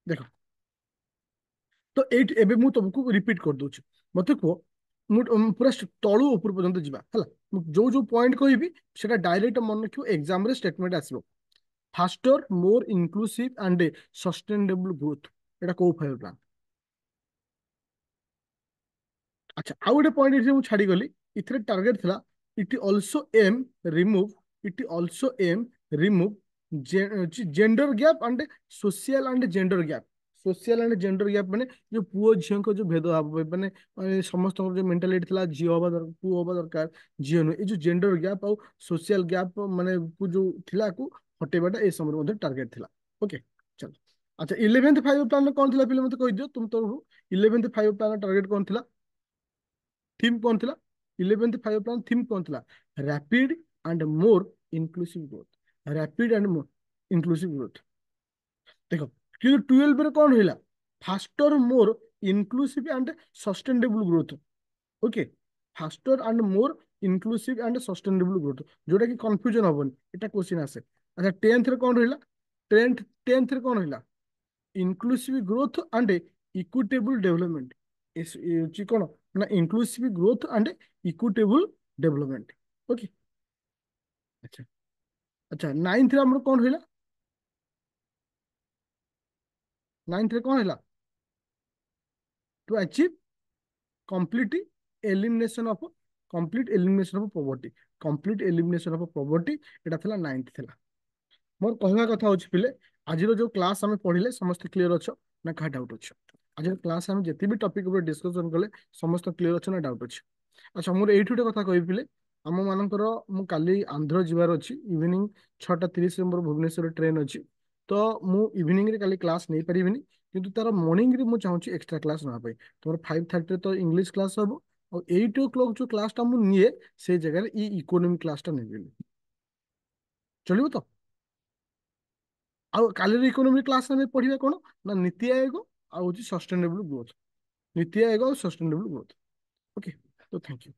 ଦେଖ ତ ଏଇଠି ଏବେ ମୁଁ ତମକୁ ରିପିଟ କରିଦଉଛି ମତେ କୁହ ମୁଁ ପୁରା ତଳୁ ଉପର ପର୍ଯ୍ୟନ୍ତ ଯିବା ହେଲା ମୁଁ ଯୋଉ ଯୋଉ ପଏଣ୍ଟ କହିବି ସେଟା ଡାଇରେକ୍ଟ ମନେ ରଖିବ ଏକ୍ସାମ ରେ ଷ୍ଟେଟମେଣ୍ଟ ଆସିବ ଫାଷ୍ଟର ମୋର ଇନକ୍ଲୁସିଭ ଆଣ୍ଡ ସଷ୍ଟେନେବଲ ଗ୍ରୋଥ ଏଟା କୋଉ ଫାଇଭ ପ୍ଲାନ ଆଚ୍ଛା ଆଉ ଗୋଟେ ପଏଣ୍ଟ ଏଠି ମୁଁ ଛାଡିଗଲି ଏଥିରେ ଟାର୍ଗେଟ ଥିଲା it also aim remove it also aim remove gender gap and social and gender gap social and gender gap ମାନେ ଯୋଉ ପୁଅ ଝିଅଙ୍କ ଯୋଉ ଭେଦଭାବ ମାନେ ସମସ୍ତଙ୍କର ଯୋଉ ମେଣ୍ଟାଲିଟି ଥିଲା ଝିଅ ହବା ଦରକାର ପୁଅ ହବା ଦରକାର ଝିଅ ନୁହେଁ ଏଇ ଯୋଉ ଜେଣ୍ଡର ଗ୍ୟାପ୍ ଆଉ ସୋସିଆଲ ଗ୍ୟାପ୍ ମାନେ ଯୋଉ ଥିଲା ଆକୁ ହଟେଇବାଟା ଏ ସମୟରେ ମଧ୍ୟ ଟାର୍ଗେଟ ଥିଲା ଓକେ ଚାଲ ଆଚ୍ଛା 11th ଫାଇଭ ପ୍ଲାନ କଣ ଥିଲା ପିଲେ ମତେ କହିଦିଅ ତୁମ ତରଫରୁ 11th ଫାଇଭ ପ୍ଲାନ ଟାର୍ଗେଟ କଣ ଥିଲା थीम कौन थिला 11th फाइव प्लान थीम कौन थिला rapid and more inclusive growth rapid and more inclusive growth देखो कि 12 रे कौन होइला faster more inclusive and sustainable growth okay faster and more inclusive and sustainable growth जोटा कि कंफ्यूजन हबन एटा क्वेश्चन आसे अच्छा 10th रे कौन होइला 10th रे कौन होइला inclusive growth and equitable development is କଣ ନା inclusive growth and equitable development okay. अच्छा। अच्छा, नाइन्थ रे हमर कौन होइला? नाइन्थ रे कौन होला? To achieve complete elimination of poverty। complete elimination of poverty এটা ଥିଲା ନାଇନ୍ଥ ଥିଲା। ମୋର କହିବା କଥା ହଉଛି ପିଲେ, ଆଜିର ଯୋଉ କ୍ଲାସ୍ ଆମେ ପଢିଲେ ସମସ୍ତେ କ୍ଲିୟର ଅଛ ନା କାହା ଡାଉଟ୍ ଅଛି? ଆଜିର କ୍ଲାସ୍ ଆମେ ଯେତେ ବି ଟପିକ୍ ଉପରେ ଡିସ୍କସନ୍ କଲେ ସମସ୍ତ କ୍ଲିୟର ଅଛ ନା ଡାଉଟ୍ ଅଛି? ଆଚ୍ଛା, ମୋର ଏଇଠି ଗୋଟେ କଥା କହିବି ପିଲେ, ଆମ ମାନଙ୍କର ମୁଁ କାଲି ଆନ୍ଧ୍ର ଯିବାର ଅଛି। ଇଭିନିଂ 6:30 ମୋର ଭୁବନେଶ୍ୱର ଟ୍ରେନ୍ ଅଛି। ତ ମୁଁ ଇଭିନିଂରେ କାଲି କ୍ଲାସ୍ ନେଇପାରିବିନି, କିନ୍ତୁ ତାର ମର୍ଣ୍ଣିଂରେ ମୁଁ ଚାହୁଁଛି ଏକ୍ସଟ୍ରା କ୍ଲାସ୍ ନେବା ପାଇଁ। ତମର 5:30ରେ ତ ଇଂଲିଶ କ୍ଲାସ୍ ହବ, ଆଉ 8 o'clock ଯୋଉ କ୍ଲାସ୍ଟା ମୁଁ ନିଏ ସେଇ ଜାଗାରେ ଇକୋନୋମି କ୍ଲାସ୍ଟା ନେବିନି। ଚଳିବ ତ? ଆଉ କାଲିର ଇକୋନୋମି କ୍ଲାସ୍ ଆମେ ପଢିବା କଣ ନା ନୀତି ଆୟୋଗ ଆଉ ହଉଛି ସଷ୍ଟେନେବୁଲ ଗ୍ରୋଥ। ନୀତି ଆୟୋଗ ଆଉ ସଷ୍ଟେନେବୁଲ ଗ୍ରୋଥ। ଓକେ, ତ ଥ୍ୟାଙ୍କ ୟୁ।